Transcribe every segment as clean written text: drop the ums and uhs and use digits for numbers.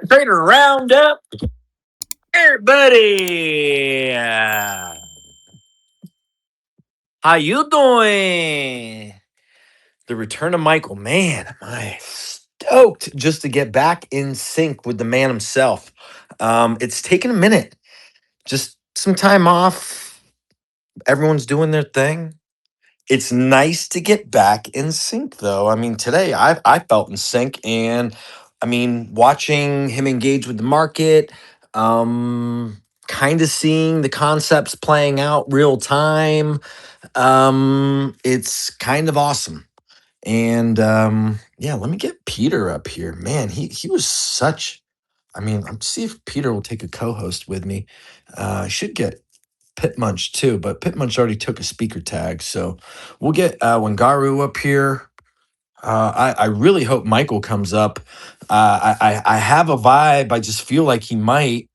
Trader Roundup, everybody. How you doing? The return of Michael. Man, am I stoked just to get back in sync with the man himself. It's taken a minute. Just some time off. Everyone's doing their thing. It's nice to get back in sync, though. I mean, today I felt in sync, and I mean, watching him engage with the market, kind of seeing the concepts playing out real time. It's kind of awesome. And yeah, let me get Peter up here. Man, he was such. I mean, let's see if Peter will take a co-host with me. I should get Pit Munch too, but Pit Munch already took a speaker tag, so we'll get Wangaru up here. I really hope Michael comes up. I have a vibe. I just feel like he might,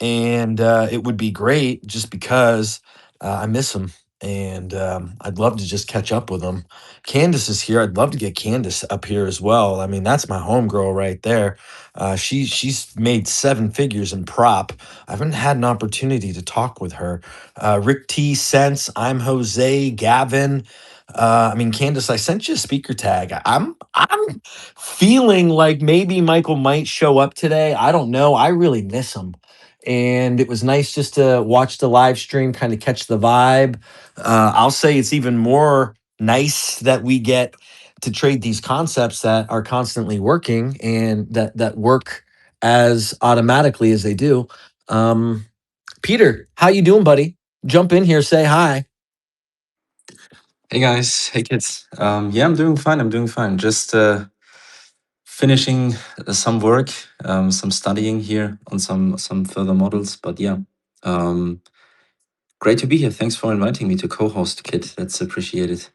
and it would be great just because I miss him, and I'd love to just catch up with him. Candace is here. I'd love to get Candace up here as well. I mean, that's my homegirl right there. She's made seven figures in prop. I haven't had an opportunity to talk with her. Rick T. Sense. I'm Jose. Gavin. I mean, Candace, I sent you a speaker tag. I'm feeling like maybe Michael might show up today. I don't know. I really miss him, and it was nice just to watch the live stream, kind of catch the vibe. I'll say it's even more nice that we get to trade these concepts that are constantly working and that work as automatically as they do. Um, Peter, how you doing, buddy? Jump in here, say hi. Hey guys, hey kids. Yeah, I'm doing fine. I'm doing fine. Just finishing some work, some studying here on some further models. But yeah, um, great to be here. Thanks for inviting me to co-host, Kit. That's appreciated.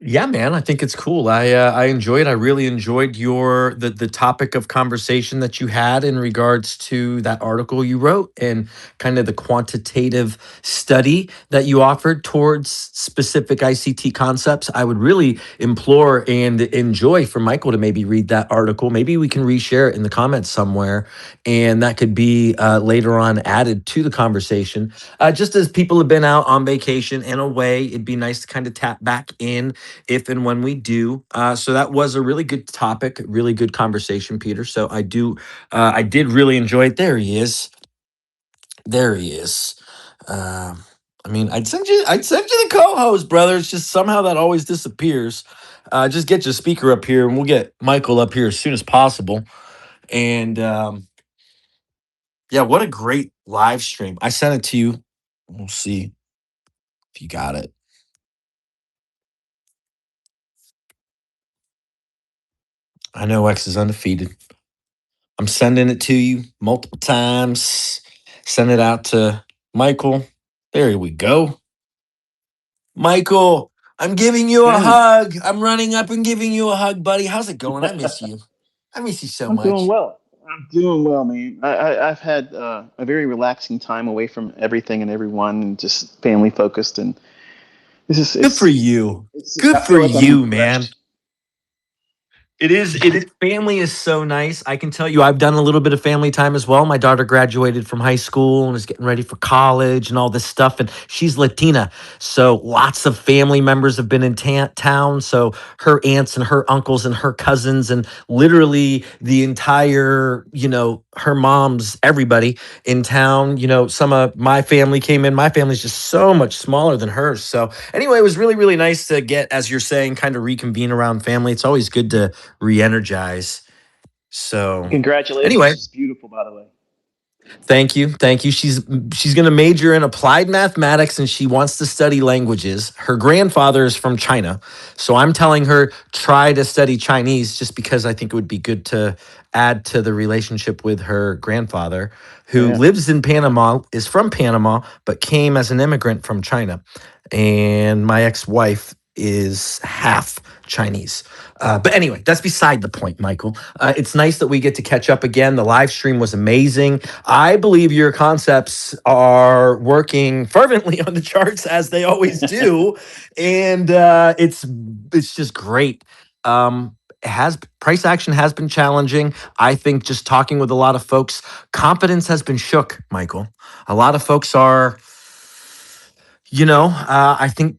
Yeah, man, I think it's cool. I enjoyed. I really enjoyed your the topic of conversation that you had in regards to that article you wrote and kind of the quantitative study that you offered towards specific ICT concepts. I would really implore and enjoy for Michael to maybe read that article. Maybe we can reshare it in the comments somewhere, and that could be later on added to the conversation. Just as people have been out on vacation and away, it'd be nice to kind of tap back in if and when we do. So that was a really good topic, really good conversation, Peter. So I did really enjoy it. There he is. There he is. I mean, I'd send you the co-host, brother. It's just somehow that always disappears. Just get your speaker up here, and we'll get Michael up here as soon as possible. And yeah, what a great live stream! I sent it to you. We'll see if you got it. I know X is undefeated. I'm sending it to you multiple times. Send it out to Michael. There we go. Michael, I'm giving you a Hey, hug. I'm running up and giving you a hug, buddy. How's it going? I miss you. I miss you so I'm doing much. well. I'm doing well, man. I've had a very relaxing time away from everything and everyone, and just family focused. And this is Good for you. I Good for feel like I'm you, man. refreshed. It is. It is. Family is so nice. I can tell you, I've done a little bit of family time as well. My daughter graduated from high school and is getting ready for college and all this stuff. And she's Latina, so lots of family members have been in town. So her aunts and her uncles and her cousins and literally the entire, her mom's everybody in town. Some of my family came in. My family's just so much smaller than hers. So anyway, it was really, really nice to get, as you're saying, kind of reconvene around family. It's always good to re-energize. So Congratulations. anyway, It's beautiful, by the way. thank you. Thank you. She's going to major in applied mathematics and she wants to study languages. Her grandfather is from China. So I'm telling her try to study Chinese just because I think it would be good to add to the relationship with her grandfather who Yeah. lives in Panama, is from Panama, but came as an immigrant from China. And my ex-wife is half Chinese. But anyway, that's beside the point, Michael. It's nice that we get to catch up again. The live stream was amazing. I believe your concepts are working fervently on the charts as they always do, and it's just great. price action has been challenging. I think just talking with a lot of folks, confidence has been shook, Michael. A lot of folks are, I think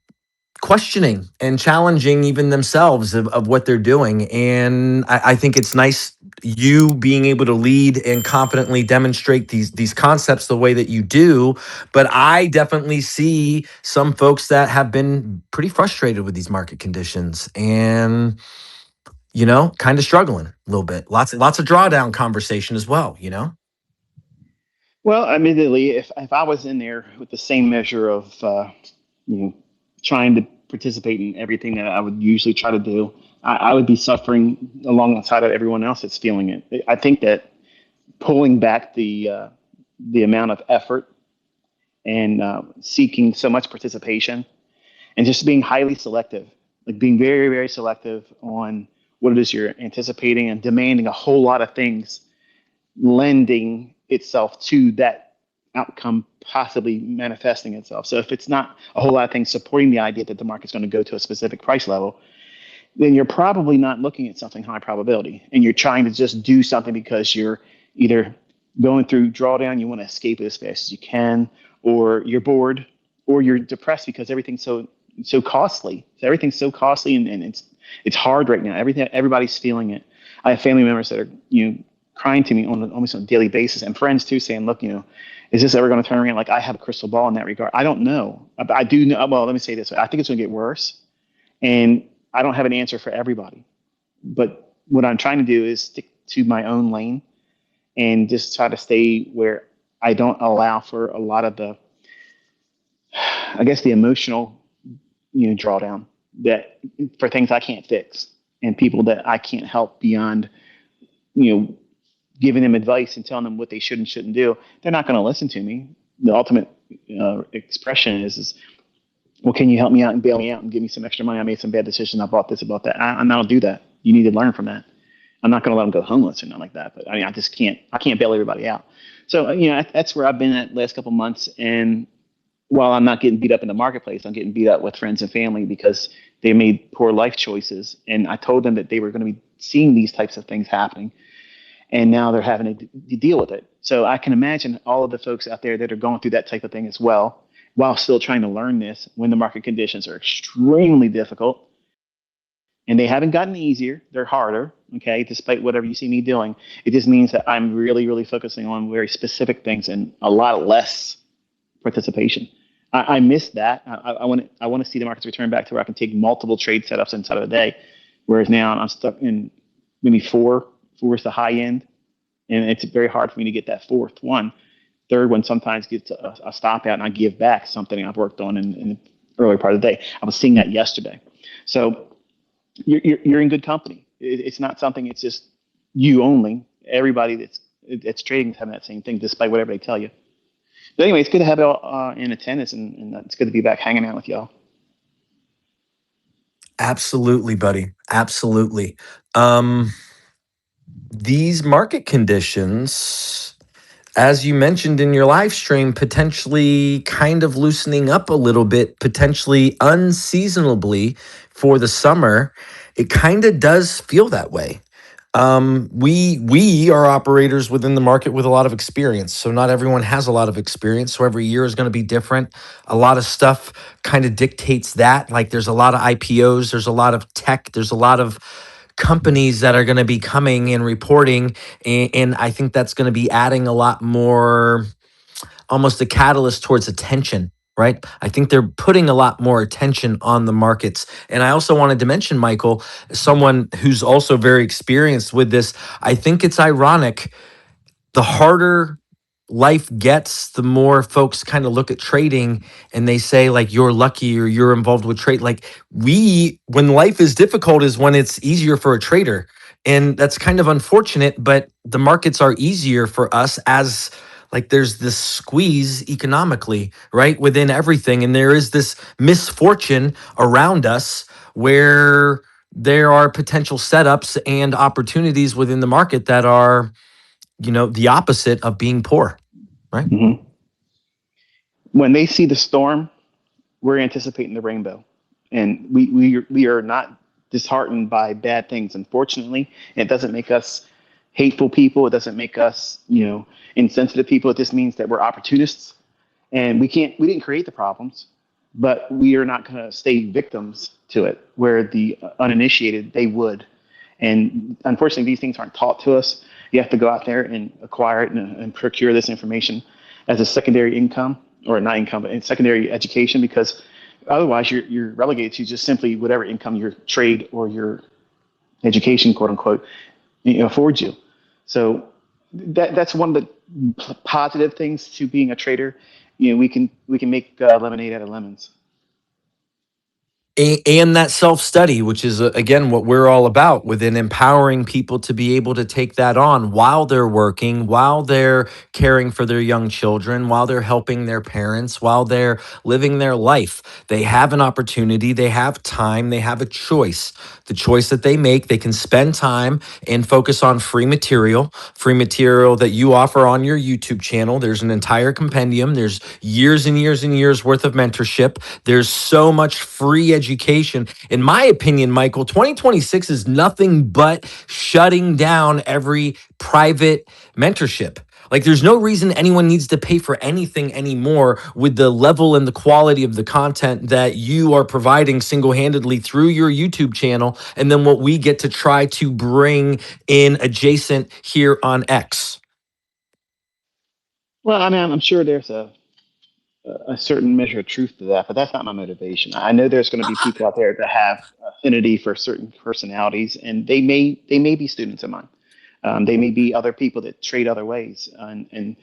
questioning and challenging even themselves of what they're doing. And I think it's nice you being able to lead and confidently demonstrate these concepts the way that you do. But I definitely see some folks that have been pretty frustrated with these market conditions and kind of struggling a little bit. Lots of drawdown conversation as well. Well, admittedly, if I was in there with the same measure of you know trying to participate in everything that I would usually try to do, I would be suffering alongside of everyone else that's feeling it. I think that pulling back the amount of effort and seeking so much participation and just being highly selective, like being very, very selective on what it is you're anticipating and demanding a whole lot of things, lending itself to that outcome possibly manifesting itself. So if it's not a whole lot of things supporting the idea that the market's going to go to a specific price level, then you're probably not looking at something high probability and you're trying to just do something because you're either going through drawdown, you want to escape it as fast as you can, or you're bored, or you're depressed because everything's so costly. So everything's so costly and it's hard right now. Everybody's feeling it. I have family members that are crying to me almost on a daily basis, and friends too, saying, "Look, is this ever going to turn around?" Like I have a crystal ball in that regard. I don't know. I do know. Well, let me say this: I think it's going to get worse, and I don't have an answer for everybody. But what I'm trying to do is stick to my own lane and just try to stay where I don't allow for a lot of the, I guess, the emotional, drawdown that for things I can't fix and people that I can't help beyond, giving them advice and telling them what they should and shouldn't do. They're not going to listen to me. The ultimate expression is, well, can you help me out and bail me out and give me some extra money? I made some bad decisions. I bought this, about that. I don't do that. You need to learn from that. I'm not going to let them go homeless or nothing like that. But I mean, I can't bail everybody out. So, that's where I've been at the last couple of months. And while I'm not getting beat up in the marketplace, I'm getting beat up with friends and family because they made poor life choices. And I told them that they were going to be seeing these types of things happening. And now they're having to deal with it. So I can imagine all of the folks out there that are going through that type of thing as well, while still trying to learn this when the market conditions are extremely difficult. And they haven't gotten easier, they're harder, okay, despite whatever you see me doing. It just means that I'm really, really focusing on very specific things and a lot less participation. I miss that. I want to see the markets return back to where I can take multiple trade setups inside of a day, whereas now I'm stuck in maybe four is the high end, and it's very hard for me to get that fourth one. Third one sometimes gets a stop out, and I give back something I've worked on in the earlier part of the day. I was seeing that yesterday. So you're in good company. It's not something. It's just you only. Everybody that's trading is having that same thing, despite whatever they tell you. But anyway, it's good to have y'all in attendance, and it's good to be back hanging out with y'all. Absolutely, buddy. Absolutely. These market conditions, as you mentioned in your live stream, potentially kind of loosening up a little bit, potentially unseasonably for the summer. It kind of does feel that way. We are operators within the market with a lot of experience. So not everyone has a lot of experience. So every year is going to be different. A lot of stuff kind of dictates that. Like there's a lot of IPOs, there's a lot of tech, there's a lot of companies that are going to be coming and reporting. And I think that's going to be adding a lot more, almost a catalyst towards attention. Right. I think they're putting a lot more attention on the markets. And I also wanted to mention, Michael, someone who's also very experienced with this. I think it's ironic. The harder life gets, the more folks kind of look at trading and they say, like, you're lucky or you're involved with trade. Like, when life is difficult is when it's easier for a trader. And that's kind of unfortunate, but the markets are easier for us as, like, there's this squeeze economically, right, within everything. And there is this misfortune around us where there are potential setups and opportunities within the market that are, the opposite of being poor, right? Mm-hmm. When they see the storm, we're anticipating the rainbow, and we are not disheartened by bad things, unfortunately. And it doesn't make us hateful people. It doesn't make us, insensitive people. It just means that we're opportunists, and we didn't create the problems, but we are not going to stay victims to it, where the uninitiated, they would. And unfortunately, these things aren't taught to us. You have to go out there and acquire it and procure this information as a secondary income, or not income, but secondary education, because otherwise you're relegated to just simply whatever income your trade or your education, quote unquote, affords you. So that's one of the positive things to being a trader. We can make lemonade out of lemons. And that self-study, which is again what we're all about, within empowering people to be able to take that on while they're working, while they're caring for their young children, while they're helping their parents, while they're living their life. They have an opportunity, they have time, they have a choice. The choice that they make, they can spend time and focus on free material that you offer on your YouTube channel. There's an entire compendium. There's years and years and years worth of mentorship. There's so much free education. In my opinion, Michael, 2026 is nothing but shutting down every private mentorship. Like, there's no reason anyone needs to pay for anything anymore with the level and the quality of the content that you are providing single-handedly through your YouTube channel, and then what we get to try to bring in adjacent here on X. Well, I mean, I'm sure there's a certain measure of truth to that, but that's not my motivation. I know there's going to be people out there that have affinity for certain personalities, and they may be students of mine. They may be other people that trade other ways, and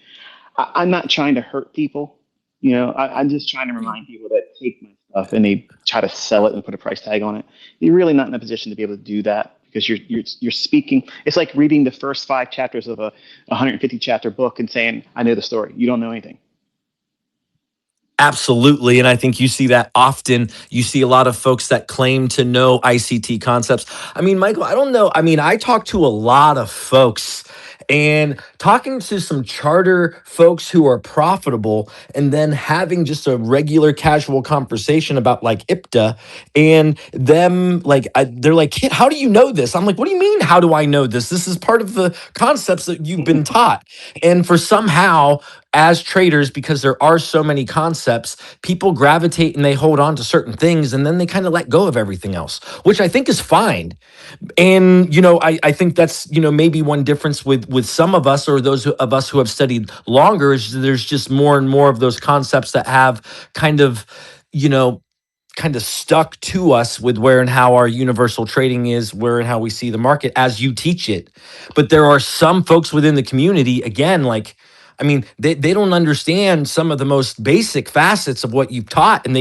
I'm not trying to hurt people. I'm just trying to remind people that take my stuff and they try to sell it and put a price tag on it. You're really not in a position to be able to do that, because you're speaking. It's like reading the first 5 chapters of a 150 chapter book and saying, "I know the story." You don't know anything. Absolutely. And I think you see that often. You see a lot of folks that claim to know ICT concepts. I mean, Michael, I don't know. I mean, I talk to a lot of folks, and talking to some charter folks who are profitable, and then having just a regular casual conversation about like IPTA, and them like, they're like, "Kid, how do you know this?" I'm like, "What do you mean? How do I know this? This is part of the concepts that you've been taught." And for somehow, as traders, because there are so many concepts, people gravitate and they hold on to certain things, and then they kind of let go of everything else, which I think is fine. And I think that's maybe one difference with some of us, or those of us who have studied longer, is there's just more and more of those concepts that have kind of you know kind of stuck to us with where and how our universal trading is, where and how we see the market as you teach it. But there are some folks within the community, again, like, I mean, they don't understand some of the most basic facets of what you've taught, and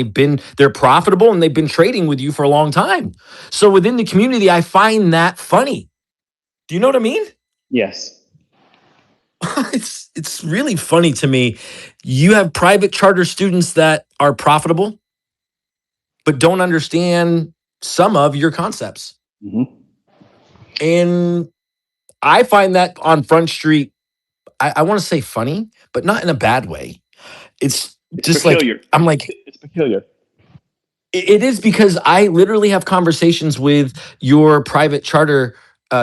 they're profitable and they've been trading with you for a long time. So within the community, I find that funny. Do you know what I mean? Yes. It's really funny to me. You have private charter students that are profitable, but don't understand some of your concepts. Hmm. And I find that on Front Street, I want to say funny, but not in a bad way. It's It's just like, peculiar. I'm like, It's peculiar. it is, because I literally have conversations with your private charter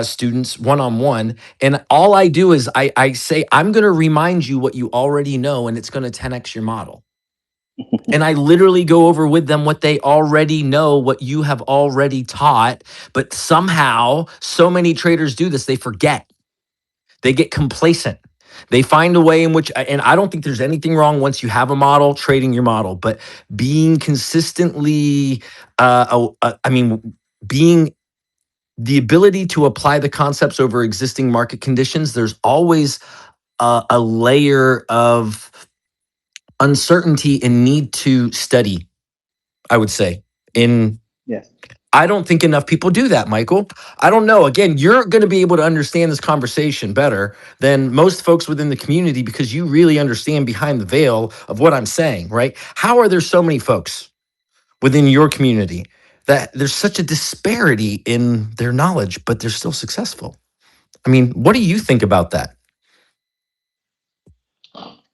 students one on one. And all I do is I say, I'm going to remind you what you already know, and it's going to 10x your model. And I literally go over with them what they already know, what you have already taught. But somehow, so many traders do this, they forget. They get complacent. They find a way in which, and I don't think there's anything wrong once you have a model, trading your model, but being consistently, being the ability to apply the concepts over existing market conditions, there's always a layer of uncertainty and need to study, I would say. In Yes. I don't think enough people do that, Michael. I don't know. Again, you're going to be able to understand this conversation better than most folks within the community, because you really understand behind the veil of what I'm saying, right? How are there so many folks within your community that there's such a disparity in their knowledge, but they're still successful? I mean, what do you think about that?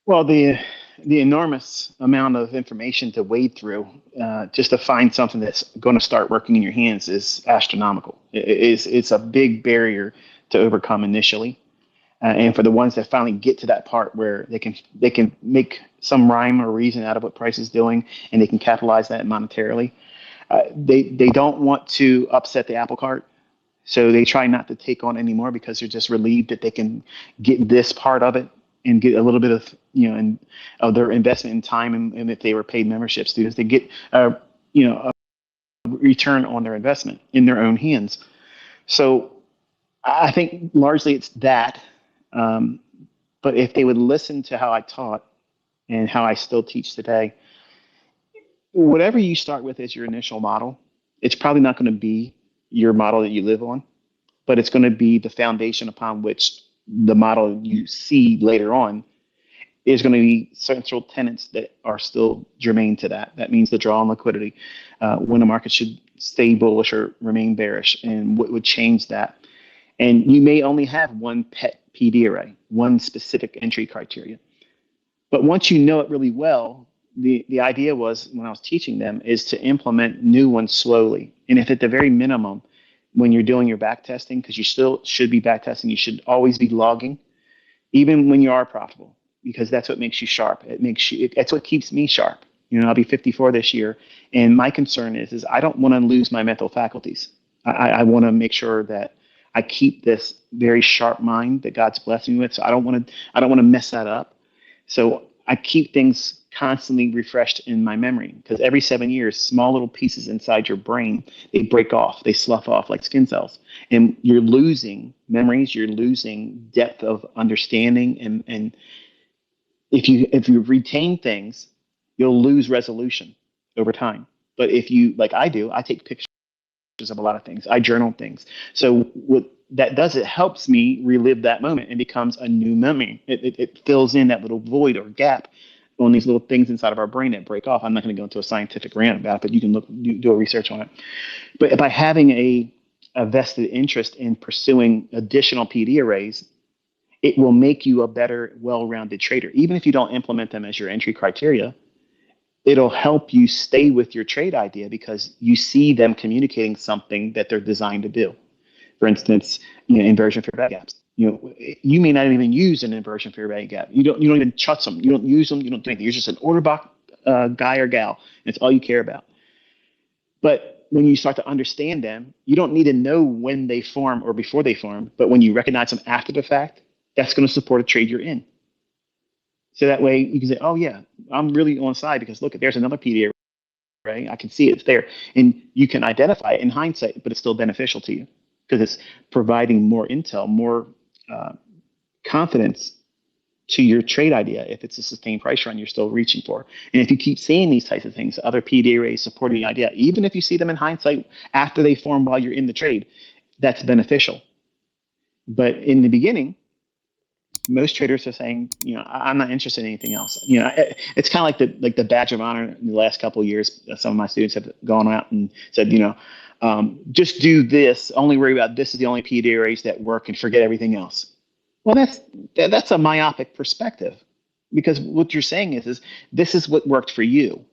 Well, the enormous amount of information to wade through just to find something that's going to start working in your hands is astronomical. It's a big barrier to overcome initially. And for the ones that finally get to that part where they can make some rhyme or reason out of what price is doing, and they can capitalize that monetarily, they don't want to upset the apple cart, so they try not to take on anymore because they're just relieved that they can get this part of it and get a little bit of and of their investment in time, and if they were paid membership students, they get a return on their investment in their own hands. So I think largely it's that. But if they would listen to how I taught and how I still teach today, whatever you start with as your initial model, it's probably not going to be your model that you live on, but it's going to be the foundation upon which the model you see later on is going to be central tenets that are still germane to that. That means the draw on liquidity, when the market should stay bullish or remain bearish, and what would change that. And you may only have one pet PD array, one specific entry criteria. But once you know it really well, the idea was, when I was teaching them, is to implement new ones slowly. And if at the very minimum, when you're doing your back testing, because you still should be back testing, you should always be logging, even when you are profitable, because that's what makes you sharp. That's what keeps me sharp. I'll be 54 this year, and my concern is I don't want to lose my mental faculties. I want to make sure that I keep this very sharp mind that God's blessing me with. So I don't want to mess that up. So I keep things constantly refreshed in my memory, because every 7 years, small little pieces inside your brain, they break off, they slough off like skin cells, and you're losing memories, you're losing depth of understanding, and if you retain things, you'll lose resolution over time. But if you, like I do, I take pictures of a lot of things. I journal things. So what that does, it helps me relive that moment and becomes a new memory. It fills in that little void or gap on these little things inside of our brain that break off. I'm not going to go into a scientific rant about it, but you can do a research on it. But by having a vested interest in pursuing additional PD arrays, it will make you a better, well-rounded trader. Even if you don't implement them as your entry criteria, it'll help you stay with your trade idea because you see them communicating something that they're designed to do. For instance, inversion fair value gaps. You may not even use an inversion fair value gap. You don't even touch them. You don't use them. You don't do anything. You're just an order block guy or gal. And it's all you care about. But when you start to understand them, you don't need to know when they form or before they form. But when you recognize them after the fact, that's going to support a trade you're in. So that way you can say, oh yeah, I'm really on side because look, there's another PD array. I can see it's there. And you can identify it in hindsight, but it's still beneficial to you because it's providing more intel, more confidence to your trade idea if it's a sustained price run you're still reaching for. And if you keep seeing these types of things, other PD arrays supporting the idea, even if you see them in hindsight after they form while you're in the trade, that's beneficial. But in the beginning, most traders are saying, I'm not interested in anything else. It's kind of like the badge of honor in the last couple of years. Some of my students have gone out and said, just do this. Only worry about this is the only PD arrays that work, and forget everything else. Well, that's a myopic perspective, because what you're saying is this is what worked for you.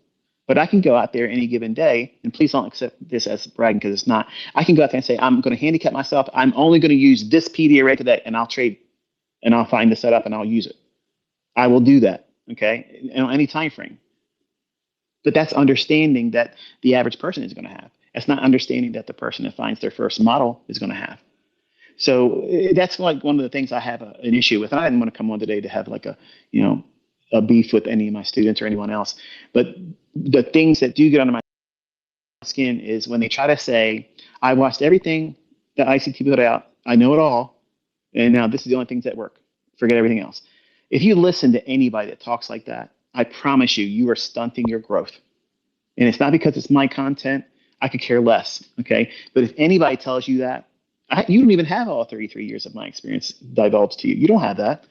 But I can go out there any given day, and please don't accept this as bragging because it's not. I can go out there and say, I'm going to handicap myself. I'm only going to use this PD array today, and I'll trade, and I'll find the setup, and I'll use it. I will do that, okay, in any time frame. But that's understanding that the average person is going to have. That's not understanding that the person that finds their first model is going to have. So that's like one of the things I have an issue with. And I didn't want to come on today to have like a beef with any of my students or anyone else. But the things that do get under my skin is when they try to say, I watched everything that ICT put out. I know it all. And now this is the only things that work. Forget everything else. If you listen to anybody that talks like that, I promise you are stunting your growth. And it's not because it's my content. I could care less. Okay. But if anybody tells you that, you don't even have all 33 years of my experience divulged to you. You don't have that.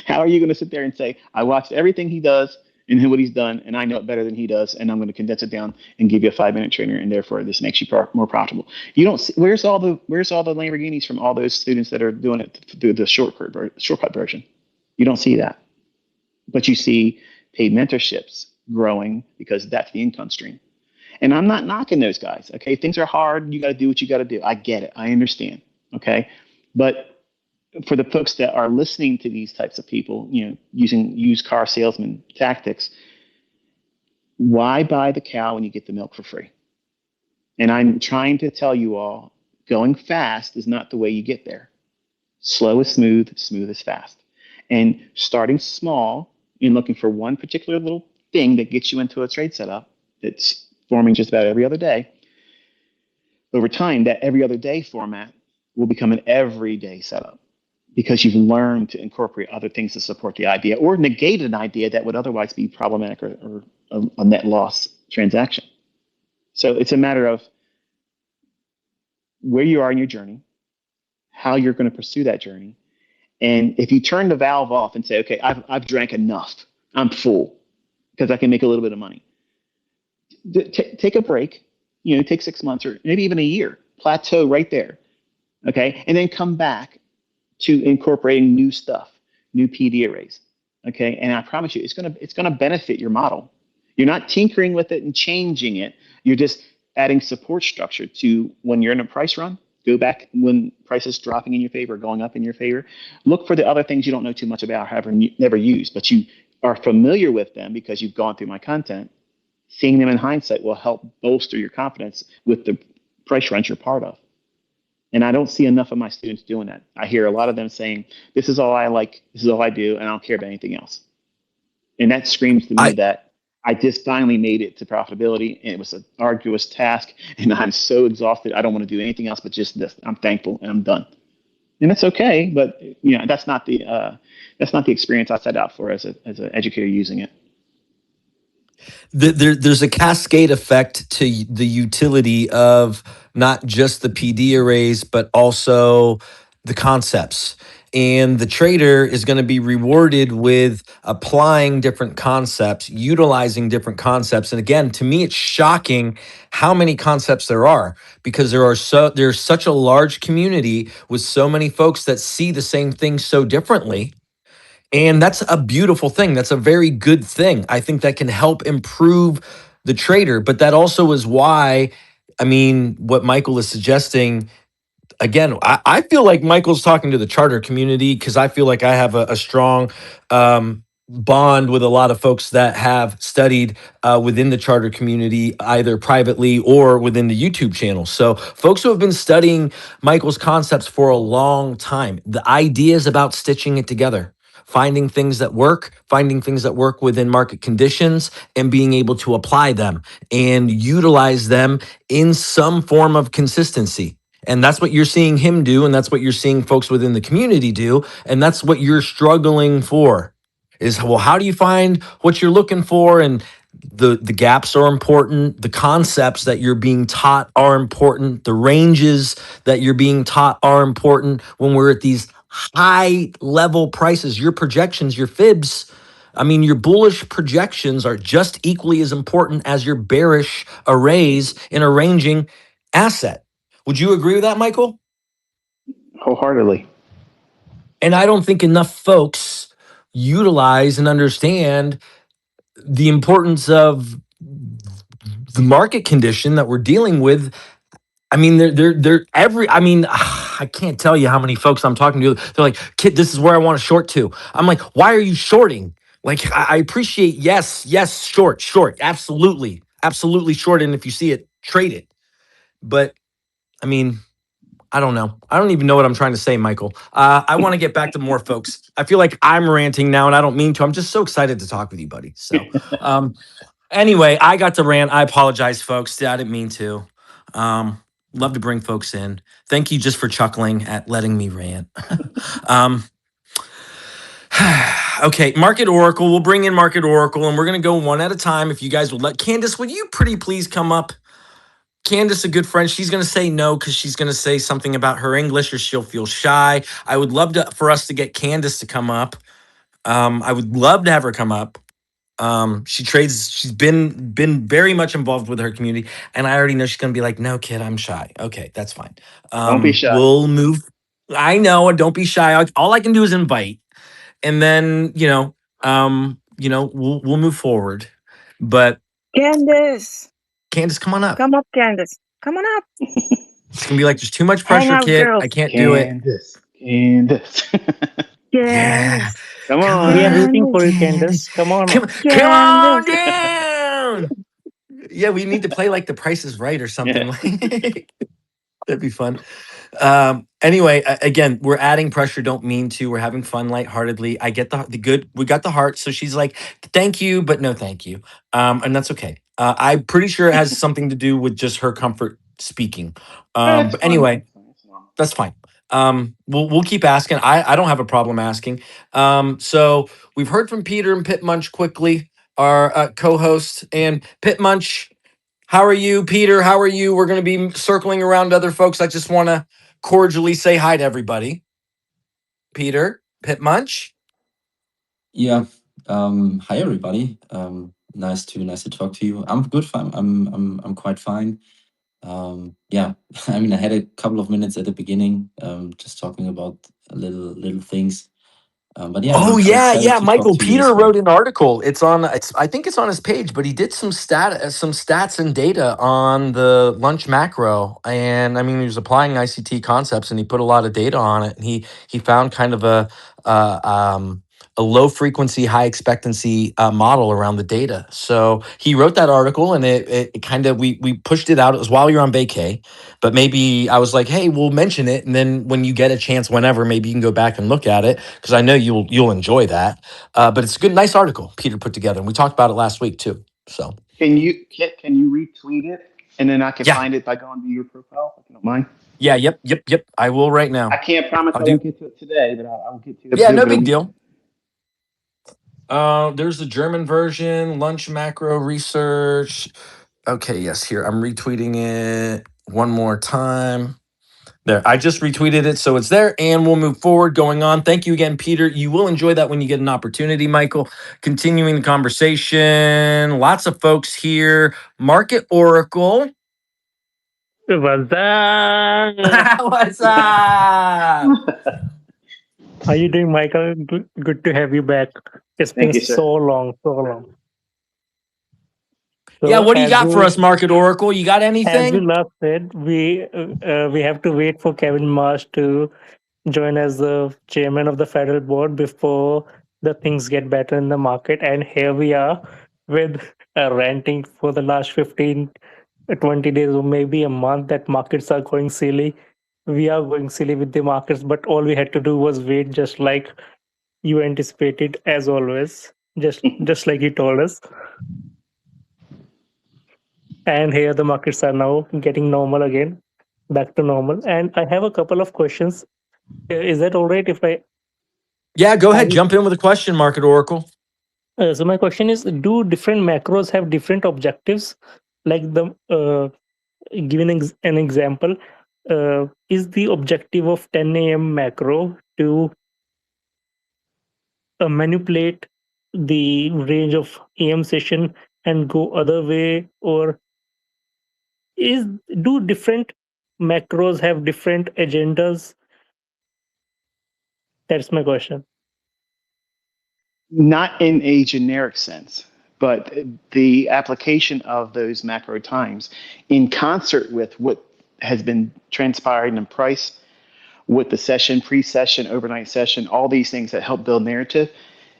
How are you going to sit there and say, I watched everything he does and what he's done, and I know it better than he does, and I'm going to condense it down and give you a 5-minute trainer, and therefore this makes you more profitable. You don't see, where's all the Lamborghinis from all those students that are doing it through the shortcut version? You don't see that. But you see paid mentorships growing because that's the income stream. And I'm not knocking those guys. Okay, things are hard. You got to do what you got to do. I get it. I understand. Okay, but for the folks that are listening to these types of people, using used car salesman tactics, why buy the cow when you get the milk for free? And I'm trying to tell you all, going fast is not the way you get there. Slow is smooth, smooth is fast. And starting small and looking for one particular little thing that gets you into a trade setup that's forming just about every other day, over time, that every other day format will become an everyday setup because you've learned to incorporate other things to support the idea or negate an idea that would otherwise be problematic or a net loss transaction. So it's a matter of where you are in your journey, how you're going to pursue that journey. And if you turn the valve off and say, okay, I've drank enough, I'm full because I can make a little bit of money. Take a break, take 6 months or maybe even a year, plateau right there. Okay. And then come back to incorporating new stuff, new PD arrays. Okay. And I promise you, it's going to benefit your model. You're not tinkering with it and changing it. You're just adding support structure to when you're in a price run. Go back when prices dropping in your favor, going up in your favor. Look for the other things you don't know too much about, have never used, but you are familiar with them because you've gone through my content. Seeing them in hindsight will help bolster your confidence with the price runs you're part of. And I don't see enough of my students doing that. I hear a lot of them saying, this is all I like, this is all I do, and I don't care about anything else. And that screams to me that I just finally made it to profitability, and it was an arduous task, and I'm so exhausted, I don't want to do anything else but just this. I'm thankful, and I'm done. And that's okay, but that's not the experience I set out for as an educator using it. There's a cascade effect to the utility of not just the PD arrays, but also the concepts. And the trader is going to be rewarded with applying different concepts, utilizing different concepts. And again, to me, it's shocking how many concepts there are because there's such a large community with so many folks that see the same thing so differently. And that's a beautiful thing. That's a very good thing. I think that can help improve the trader. But that also is why, what Michael is suggesting, again, I feel like Michael's talking to the charter community because I feel like I have a strong bond with a lot of folks that have studied within the charter community, either privately or within the YouTube channel. So folks who have been studying Michael's concepts for a long time, the ideas about stitching it together, finding things that work within market conditions and being able to apply them and utilize them in some form of consistency. And that's what you're seeing him do. And that's what you're seeing folks within the community do. And that's what you're struggling for is, well, how do you find what you're looking for? And the gaps are important. The concepts that you're being taught are important. The ranges that you're being taught are important when we're at these high level prices. Your projections, your fibs, your bullish projections are just equally as important as your bearish arrays in a ranging asset. Would you agree with that, Michael? Wholeheartedly. And I don't think enough folks utilize and understand the importance of the market condition that we're dealing with. They're every, I can't tell you how many folks I'm talking to. They're like, kid, this is where I want to short to. I'm like, why are you shorting? Like, I appreciate, yes, short, absolutely short. And if you see it, trade it. But I don't know. I don't even know what I'm trying to say, Michael. I want to get back to more folks. I feel like I'm ranting now and I don't mean to. I'm just so excited to talk with you, buddy. So anyway, I got to rant. I apologize, folks. I didn't mean to. Love to bring folks in. Thank you just for chuckling at letting me rant. Okay, Market Oracle. We'll bring in Market Oracle and we're going to go one at a time. If you guys would let Candace, would you pretty please come up? Candace, a good friend, she's going to say no because she's going to say something about her English or she'll feel shy. I would love for us to get Candace to come up. I would love to have her come up. She trades. She's been very much involved with her community, and I already know she's going to be like, "No, kid, I'm shy." Okay, that's fine. Don't be shy. We'll move. I know, and don't be shy. All I can do is invite, and then we'll move forward. But Candace, Candace, come on up. come up, Candace. Come on up. It's gonna be like there's too much Hang pressure, out, kid. girl. I can't do it. Candace. Yeah, Candace. Come come on. We are on, rooting for you, Candace. Candace. Come on up. Come on Candace. down. Yeah, we need to play like The Price is Right or something. Yeah. That'd be fun. Anyway, again, we're adding pressure. Don't mean to. We're having fun lightheartedly. I get the good. We got the heart. So she's like, "Thank you, but no, thank you," and that's okay. I'm pretty sure it has something to do with just her comfort speaking. That's But fine. anyway, that's fine. We'll keep asking. I don't have a problem asking. So we've heard from Peter and Pit Munch quickly, our co-host, and Pit Munch. How are you, Peter? How are you? We're going to be circling around other folks. I just want to cordially say hi to everybody. Peter, Pit Munch. Yeah. Hi everybody. Nice to talk to you. I'm good. Fine. I'm quite fine. Yeah. I mean, I had a couple of minutes at the beginning, just talking about little things. But yeah, Oh I'm excited yeah, to talk Michael. to you Peter as wrote well. an article. I think it's on his page, but he did some stats and data on the lunch macro. And I mean, he was applying ICT concepts, and he put a lot of data on it. And he found kind of uh, um, a low frequency, high expectancy model around the data. So he wrote that article, and it kind of we pushed it out. It was while you're on vacay, but maybe I was like, hey, we'll mention it, and then when you get a chance, whenever, maybe you can go back and look at it because I know you'll enjoy that. But it's a good, nice article Peter put together, and we talked about it last week too. So Can you retweet it and then I can yeah, find it by going to your profile if you don't mind? yeah, yep. I will right I now. can't promise I'll I will do. get to it today, but I'll get to it Yeah, no over the big weekend. deal. There's the German version, lunch macro research. Okay, yes, here I'm retweeting it one more time. There, I just retweeted it, so it's there, and we'll move forward. Going on. Thank you again, Peter. You will enjoy that when you get an opportunity, Michael. Continuing the conversation. Lots of folks here. Market Oracle. What's up? What's up? How you doing, Michael? Good to have you back. It's been Thank you, sir. so long, so long. Yeah, So what do you got for us, Market Oracle? You got as we anything? last said, we have to wait for Kevin Marsh to join as the chairman of the federal board before the things get better in the market. And here we are with ranting for the last 15, 20 days or maybe a month that markets are going silly. We are going silly with the markets, but all we had to do was wait, just like you anticipated, as always, just like you told us. And here the markets are now getting normal again, back to normal. And I have a couple of questions. Is that all right if I Yeah, go ahead. ask? Jump in with a question, Market Oracle. So my question is, do different macros have different objectives? Like giving an example, is the objective of 10 a.m. macro to manipulate the range of AM session and go other way, or is do different macros have different agendas? That's my question. Not in a generic sense, but the application of those macro times in concert with what has been transpired in price, with the session, pre-session, overnight session, all these things that help build narrative,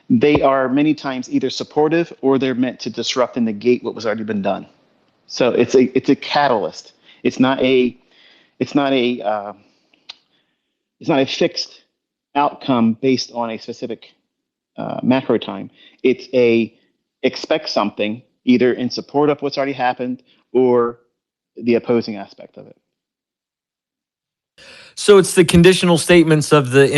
they are many times either supportive or they're meant to disrupt and negate what was already been done. So it's a catalyst. It's not a it's not a it's not a fixed outcome based on a specific macro time. It's a expect something either in support of what's already happened or the opposing aspect of it. So it's the conditional statements of the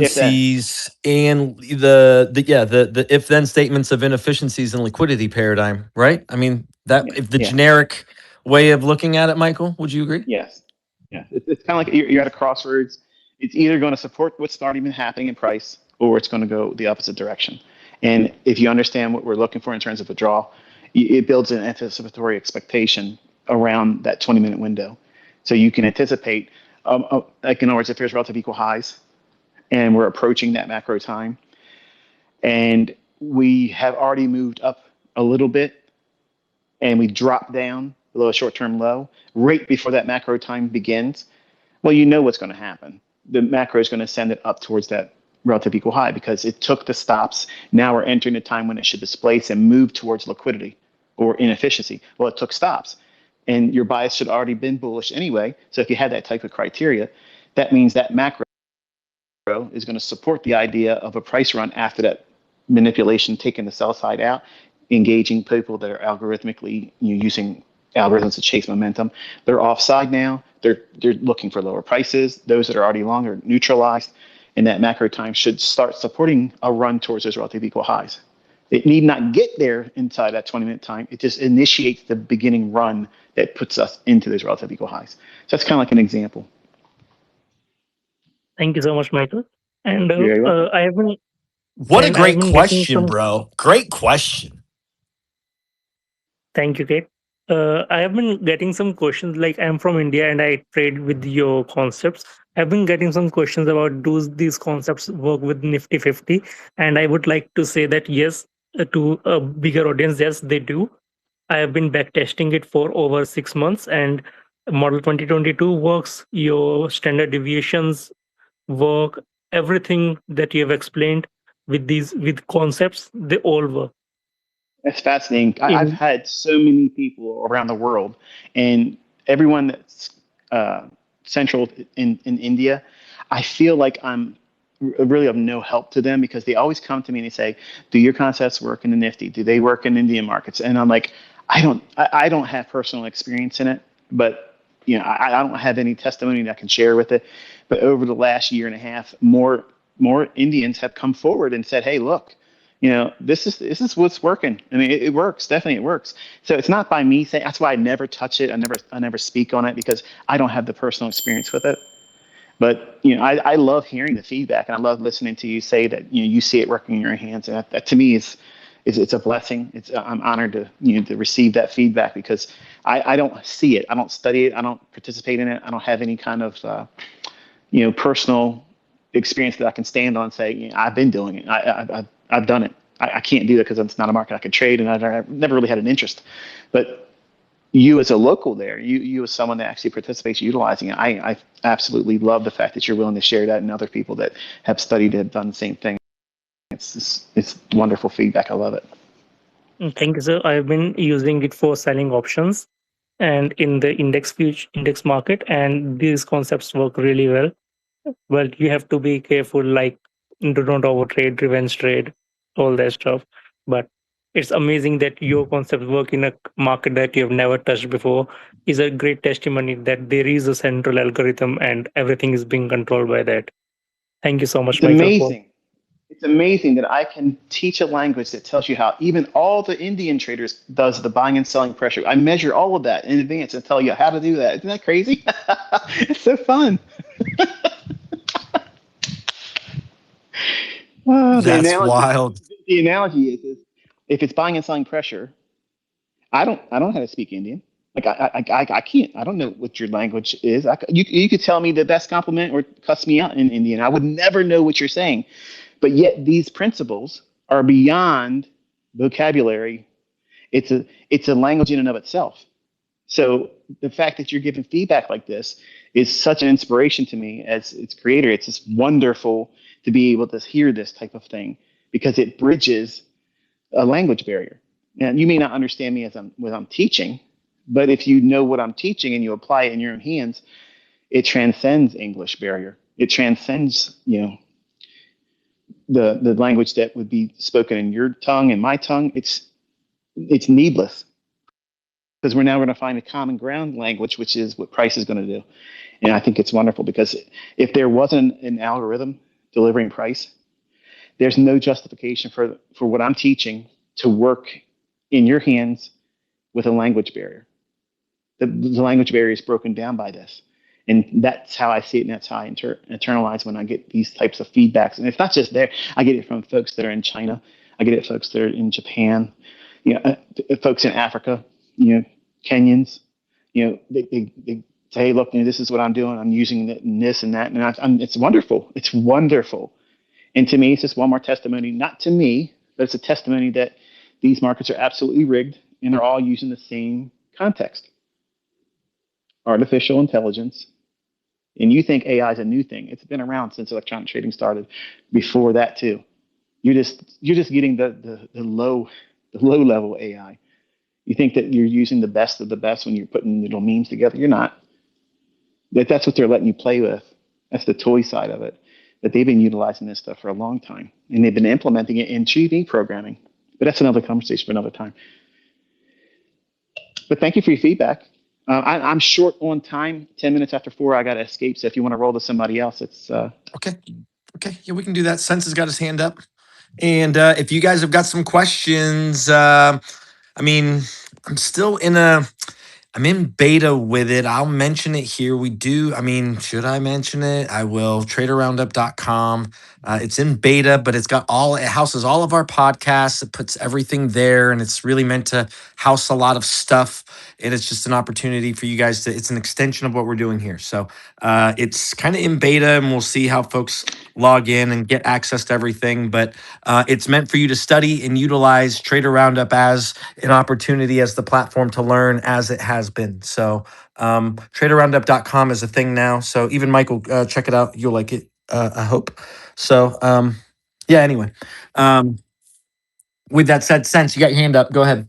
If then, inefficiencies and the if then statements of inefficiencies and liquidity paradigm, right? I mean that yeah, if the yeah, generic way of looking at it, Michael, would you agree? yes, yeah. It's kind of like you're at a crossroads. It's either going to support what's already been happening in price or it's going to go the opposite direction. And if you understand what we're looking for in terms of withdrawal, it builds an anticipatory expectation around that 20-minute window. So you can anticipate, like in other words, if there's relative equal highs and we're approaching that macro time, and we have already moved up a little bit and we drop down below a short-term low right before that macro time begins, well, you know what's going to happen. The macro is going to send it up towards that relative equal high because it took the stops. Now we're entering a time when it should displace and move towards liquidity or inefficiency. Well, it took stops. And your bias should already been bullish anyway. So if you had that type of criteria, that means that macro is going to support the idea of a price run after that manipulation, taking the sell side out, engaging people that are algorithmically using algorithms to chase momentum. They're offside now. They're looking for lower prices. Those that are already long are neutralized, and that macro time should start supporting a run towards those relative equal highs. It need not get there inside that 20-minute time. It just initiates the beginning run that puts us into those relative equal highs. So that's kind of like an example. Thank you so much, Michael. And You're very welcome. I have been What a and I have great been getting question, some. bro. Great question. Thank you, Kate. I have been getting some questions. Like, I'm from India and I trade with your concepts. I've been getting some questions about, do these concepts work with Nifty 50? And I would like to say that yes, to a bigger audience, yes, they do. I have been back testing it for over 6 months, and model 2022 works. Your standard deviations work. Everything that you have explained with concepts, they all work. That's fascinating. I've In had so many people around the world, and everyone that's central in India, I feel like I'm really of no help to them because they always come to me and they say, "Do your concepts work in the Nifty? Do they work in Indian markets?" And I'm like, I don't have personal experience in it, but I don't have any testimony that I can share with it. But over the last year and a half, more Indians have come forward and said, "Hey, look, this is what's working." I mean, it works. Definitely it works. So it's not by me saying. That's why I never touch it. I never speak on it because I don't have the personal experience with it. But I love hearing the feedback, and I love listening to you say that you see it working in your hands. And that to me is it's a blessing. I'm honored to receive that feedback because I don't see it. I don't study it. I don't participate in it. I don't have any kind of personal experience that I can stand on and say, I've been doing it. I've done it. I can't do that because it's not a market I could trade, and I've never really had an interest. But you as a local there, you as someone that actually participates utilizing it, I absolutely love the fact that you're willing to share that, and other people that have studied it have done the same thing. It's wonderful feedback. I love it. Thank you, sir. I've been using it for selling options and in the index market, and these concepts work really well. Well, you have to be careful, like do not overtrade, revenge trade, all that stuff. But it's amazing that your concepts work in a market that you have never touched before. Is a great testimony that there is a central algorithm and everything is being controlled by that. Thank you so much, It's Michael. For amazing. It's amazing that I can teach a language that tells you how even all the Indian traders does the buying and selling pressure. I measure all of that in advance and tell you how to do that. Isn't that crazy? It's so fun. The That's analogy, wild. the analogy is if it's buying and selling pressure, I don't know how to speak Indian. Like I can't. I don't know what your language is. You could tell me the best compliment or cuss me out in Indian. I would never know what you're saying. But yet these principles are beyond vocabulary. It's a language in and of itself. So the fact that you're giving feedback like this is such an inspiration to me as its creator. It's just wonderful to be able to hear this type of thing because it bridges a language barrier. And you may not understand me as what I'm teaching, but if you know what I'm teaching and you apply it in your own hands, it transcends English barrier. It transcends, the language that would be spoken in your tongue and my tongue. It's needless because we're now going to find a common ground language, which is what price is going to do. And I think it's wonderful because if there wasn't an algorithm delivering price, there's no justification for what I'm teaching to work in your hands with a language barrier. The language barrier is broken down by this. And that's how I see it, and that's how I internalize when I get these types of feedbacks. And it's not just there. I get it from folks that are in China. I get it from folks that are in Japan, folks in Africa, Kenyans. They say, hey, look, this is what I'm doing. I'm using this and that. And it's wonderful. It's wonderful. And to me, it's just one more testimony, not to me, but it's a testimony that these markets are absolutely rigged and they're all using the same context, artificial intelligence. And you think AI is a new thing. It's been around since electronic trading started. Before that too. You're just getting the low level AI. You think that you're using the best of the best when you're putting little memes together. You're not. That's what they're letting you play with. That's the toy side of it. But they've been utilizing this stuff for a long time, and they've been implementing it in 3D programming. But that's another conversation for another time. But thank you for your feedback. I'm short on time. 10 minutes after 4, I got to escape. So if you want to roll to somebody else, it's Okay. Okay. Yeah, we can do that. Sense has got his hand up. And if you guys have got some questions, I mean, I'm still I'm in beta with it. I'll mention it here. Should I mention it? I will. Traderroundup.com. It's in beta, but it houses all of our podcasts. It puts everything there, and it's really meant to house a lot of stuff. And it's just an opportunity for you guys it's an extension of what we're doing here. So it's kind of in beta, and we'll see how folks log in and get access to everything. But it's meant for you to study and utilize Trader Roundup as an opportunity, as the platform to learn, as it has been. So traderroundup.com is a thing now. So even Michael, check it out. You'll like it, I hope. So yeah, anyway. With that said, Sense, you got your hand up. Go ahead.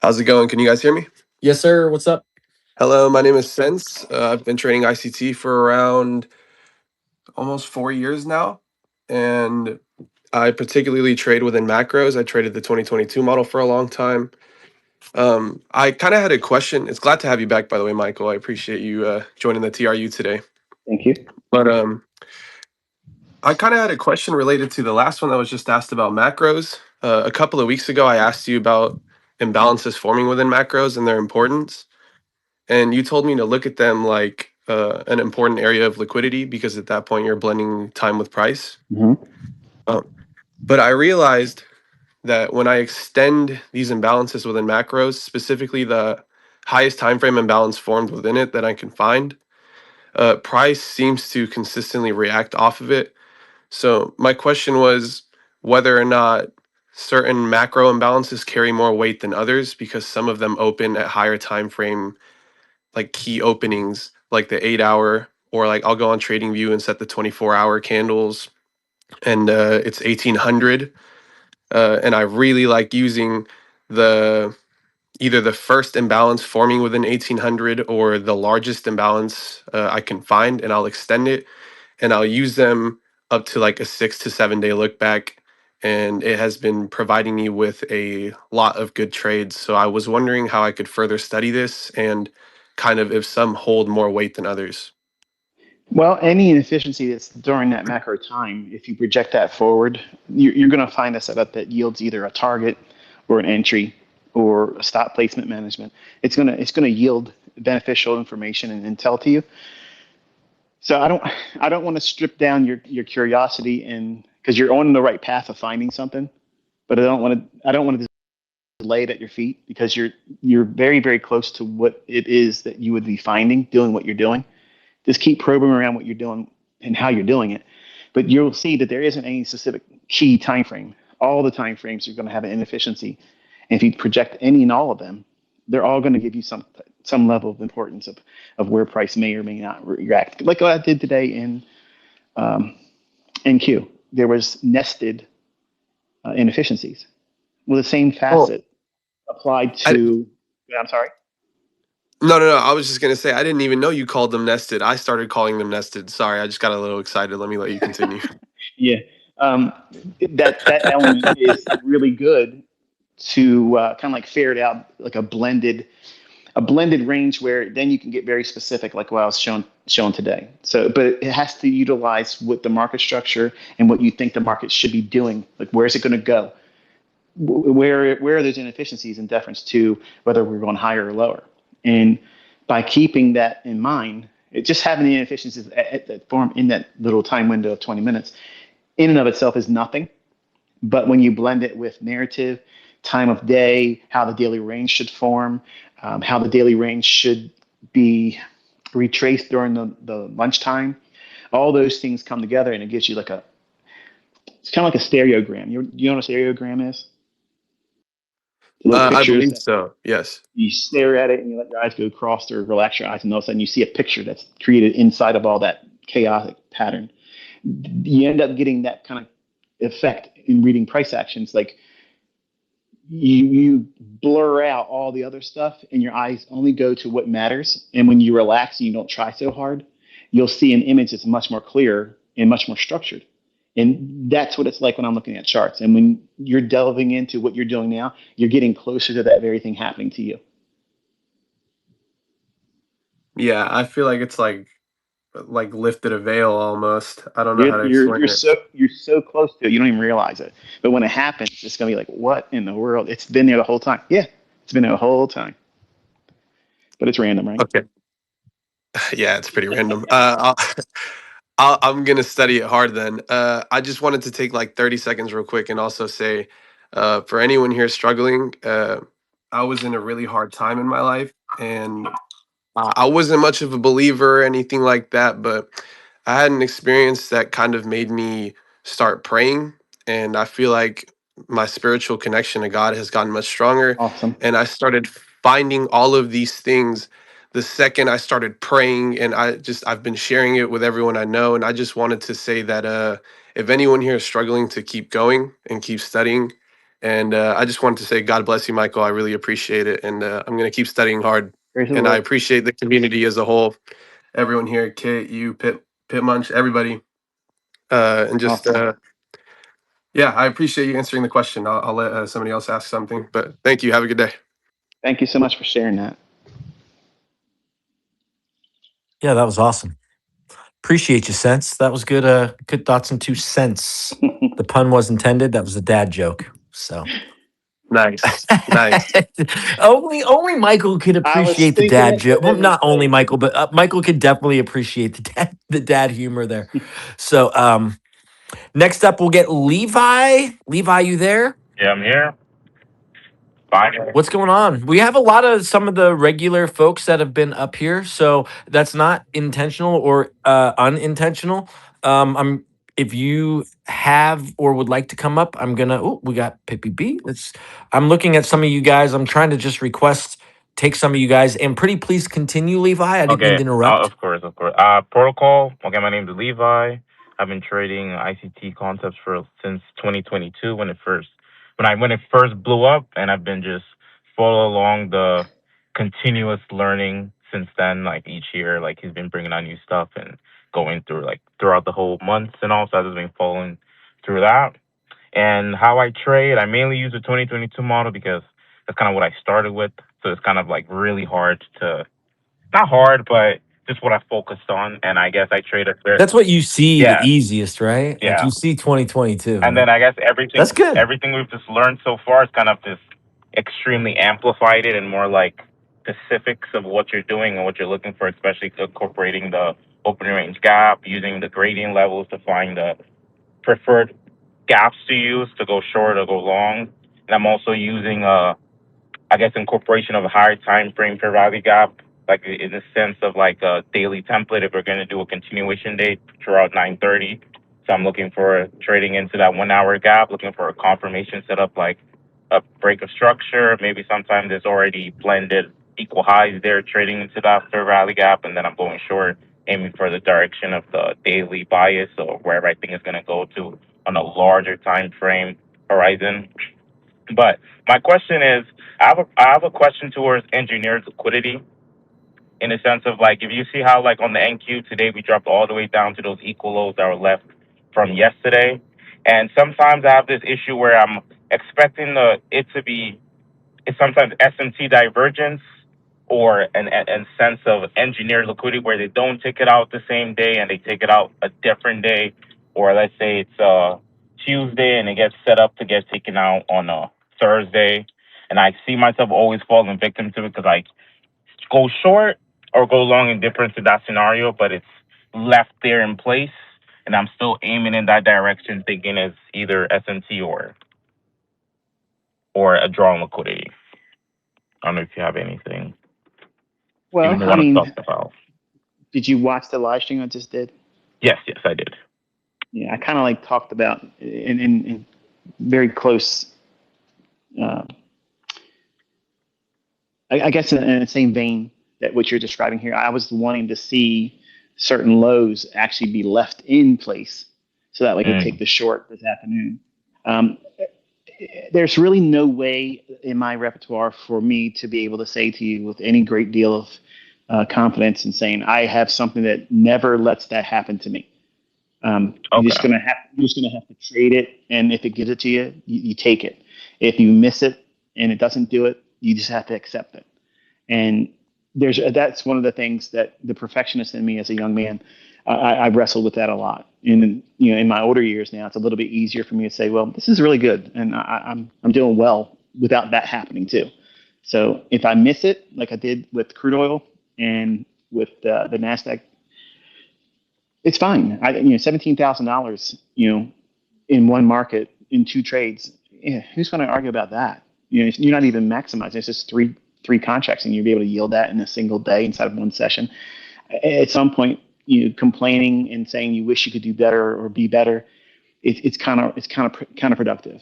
How's it going? Can you guys hear me? Yes, sir. What's up? Hello, my name is Sense. I've been trading ICT for around almost 4 years now. And I particularly trade within macros. I traded the 2022 model for a long time. I kind of had a question. It's glad to have you back, by the way, Michael. I appreciate you joining the TRU today. thank you. But I kind of had a question related to the last one that was just asked about macros. A couple of weeks ago, I asked you about imbalances forming within macros and their importance. And you told me to look at them like an important area of liquidity because at that point you're blending time with price. Mm-hmm. But I realized that when I extend these imbalances within macros, specifically the highest time frame imbalance formed within it that I can find, price seems to consistently react off of it. So my question was whether or not certain macro imbalances carry more weight than others because some of them open at higher time frame, like key openings, like the 8 hour, or like I'll go on TradingView and set the 24-hour candles, and it's 1800. And I really like using the either the first imbalance forming within 1800 or the largest imbalance I can find, and I'll extend it, and I'll use them up to like a 6 to 7 day look back. And it has been providing me with a lot of good trades. So I was wondering how I could further study this and kind of if some hold more weight than others. Well, any inefficiency that's during that macro time, if you project that forward, you're going to find a setup that yields either a target or an entry or a stop placement management. It's going to yield beneficial information and intel to you. So I don't want to strip down your curiosity, and because you're on the right path of finding something, but I don't want to lay it at your feet because you're very, very close to what it is that you would be finding doing what you're doing. Just keep probing around what you're doing and how you're doing it. But you'll see that there isn't any specific key time frame. All the time frames are going to have an inefficiency. And if you project any and all of them, they're all going to give you some level of importance of where price may or may not react. Like what I did today in Q. There was nested inefficiencies. Well, the same facet applied to. I'm sorry. No. I was just going to say, I didn't even know you called them nested. I started calling them nested. Sorry, I just got a little excited. Let me let you continue. Yeah. That element is really good to kind of like ferret out like a blended range where then you can get very specific, like what I was shown today. So, but it has to utilize what the market structure and what you think the market should be doing. Like, where is it going to go? Where are those inefficiencies in deference to whether we're going higher or lower? And by keeping that in mind, it just having the inefficiencies that form in that little time window of 20 minutes in and of itself is nothing. But when you blend it with narrative, time of day, how the daily range should form, how the daily range should be retraced during the lunchtime, all those things come together and it gives you like It's kind of like a stereogram. You know what a stereogram is? The little I pictures believe that so. Yes. you stare at it and you let your eyes go across or relax your eyes, and all of a sudden you see a picture that's created inside of all that chaotic pattern. You end up getting that kind of effect in reading price actions. Like you blur out all the other stuff and your eyes only go to what matters. And when you relax and you don't try so hard, you'll see an image that's much more clear and much more structured. And that's what it's like when I'm looking at charts. And when you're delving into what you're doing now, you're getting closer to that very thing happening to you. Yeah, I feel like it's like lifted a veil almost. I don't know how You're to you're explain you're it. so you're so close to it, you don't even realize it. But when it happens, it's gonna be like, what in the world? It's been there the whole time. Yeah, it's been there the whole time. But it's random, right? Okay. Yeah, it's pretty random. I'm gonna study it hard then. I just wanted to take like 30 seconds real quick and also say, for anyone here struggling, I was in a really hard time in my life, and I wasn't much of a believer or anything like that, but I had an experience that kind of made me start praying, and I feel like my spiritual connection to God has gotten much stronger, Awesome. and I started finding all of these things the second I started praying, and I've been sharing it with everyone I know, and I just wanted to say that if anyone here is struggling, to keep going and keep studying. And I just wanted to say, God bless you, Michael. I really appreciate it, and I'm going to keep studying hard. Praise the And I Lord. appreciate the community as a whole, everyone here, Kit, you, Pit Munch, everybody, and just Awesome. yeah, I appreciate you answering the question. I'll let somebody else ask something, but thank you. Have a good day. Thank you so much for sharing that. Yeah, that was awesome. Appreciate you, Sense. That was good. Good thoughts and 2 cents. The pun was intended. That was a dad joke. So Nice, nice. only Michael could I was appreciate the thinking dad it, but joke. Well, didn't not only say Michael, but Michael could definitely appreciate the dad humor there. So next up, we'll get Levi. Levi, you there? Yeah, I'm here. Fine. What's going on? We have a lot of some of the regular folks that have been up here, so that's not intentional or unintentional. I'm if you have or would like to come up, I'm gonna. Oh, we got Pippi B. Let's. I'm looking at some of you guys. I'm trying to just request take some of you guys, and pretty please continue, Levi. I didn't mean Okay. to interrupt. Of course, of course. Protocol. Okay, my name's Levi. I've been trading ICT concepts for since 2022 when it first blew up, and I've been just follow along the continuous learning since then. Like each year, like he's been bringing out new stuff and going through like throughout the whole months and all. So I've just been following through that. And how I trade, I mainly use the 2022 model because that's kind of what I started with. So it's kind of like really hard to not hard, but just what I focused on. And I guess I traded there. That's what you see the Yeah, easiest, right? Like yeah. you see 2022, And then right? I guess That's good. everything we've just learned so far is kind of just extremely amplified it and more like specifics of what you're doing and what you're looking for, especially incorporating the opening range gap, using the gradient levels to find the preferred gaps to use to go short or go long. And I'm also using I guess incorporation of a higher time frame fair value gap, like in the sense of like a daily template if we're going to do a continuation date throughout 9:30. So I'm looking for trading into that 1 hour gap, looking for a confirmation setup like a break of structure. Maybe sometimes there's already blended equal highs there, trading into that fair value gap, and then I'm going short, aiming for the direction of the daily bias or wherever I think it's going to go to on a larger time frame horizon. But my question is, I have a question towards engineered liquidity in the sense of like, if you see how like on the NQ today we dropped all the way down to those equal lows that were left from yesterday, and sometimes I have this issue where I'm expecting it to be it's sometimes SMT divergence or an sense of engineered liquidity where they don't take it out the same day and they take it out a different day, or let's say it's Tuesday and it gets set up to get taken out on a Thursday, and I see myself always falling victim to it because I go short or go long in difference to that scenario, but it's left there in place, and I'm still aiming in that direction, thinking it's either SMT or a drawn liquidity. I don't know if you have anything you Well, I want to mean, talk about. did you watch the live stream I just did? Yes, I did. I kind of like talked about in very close, uh, I guess in the same vein that what you're describing here. I was wanting to see certain lows actually be left in place so that we could take Mm. the short this afternoon. Um, there's really no way in my repertoire for me to be able to say to you with any great deal of confidence and saying I have something that never lets that happen to me. Okay. You're just gonna have to trade it, and if it gives it to you, you take it. If you miss it and it doesn't do it, you just have to accept it. And that's one of the things that the perfectionist in me as a young man, I wrestled with that a lot. And in my older years now, it's a little bit easier for me to say, well, this is really good, and I'm doing well without that happening too. So if I miss it, like I did with crude oil and with the Nasdaq, it's fine. $17,000, in one market in two trades. Yeah, who's going to argue about that? You're not even maximizing. It's just three contracts, and you'll be able to yield that in a single day inside of one session. At some point, complaining and saying you wish you could do better or be better, it's counterproductive.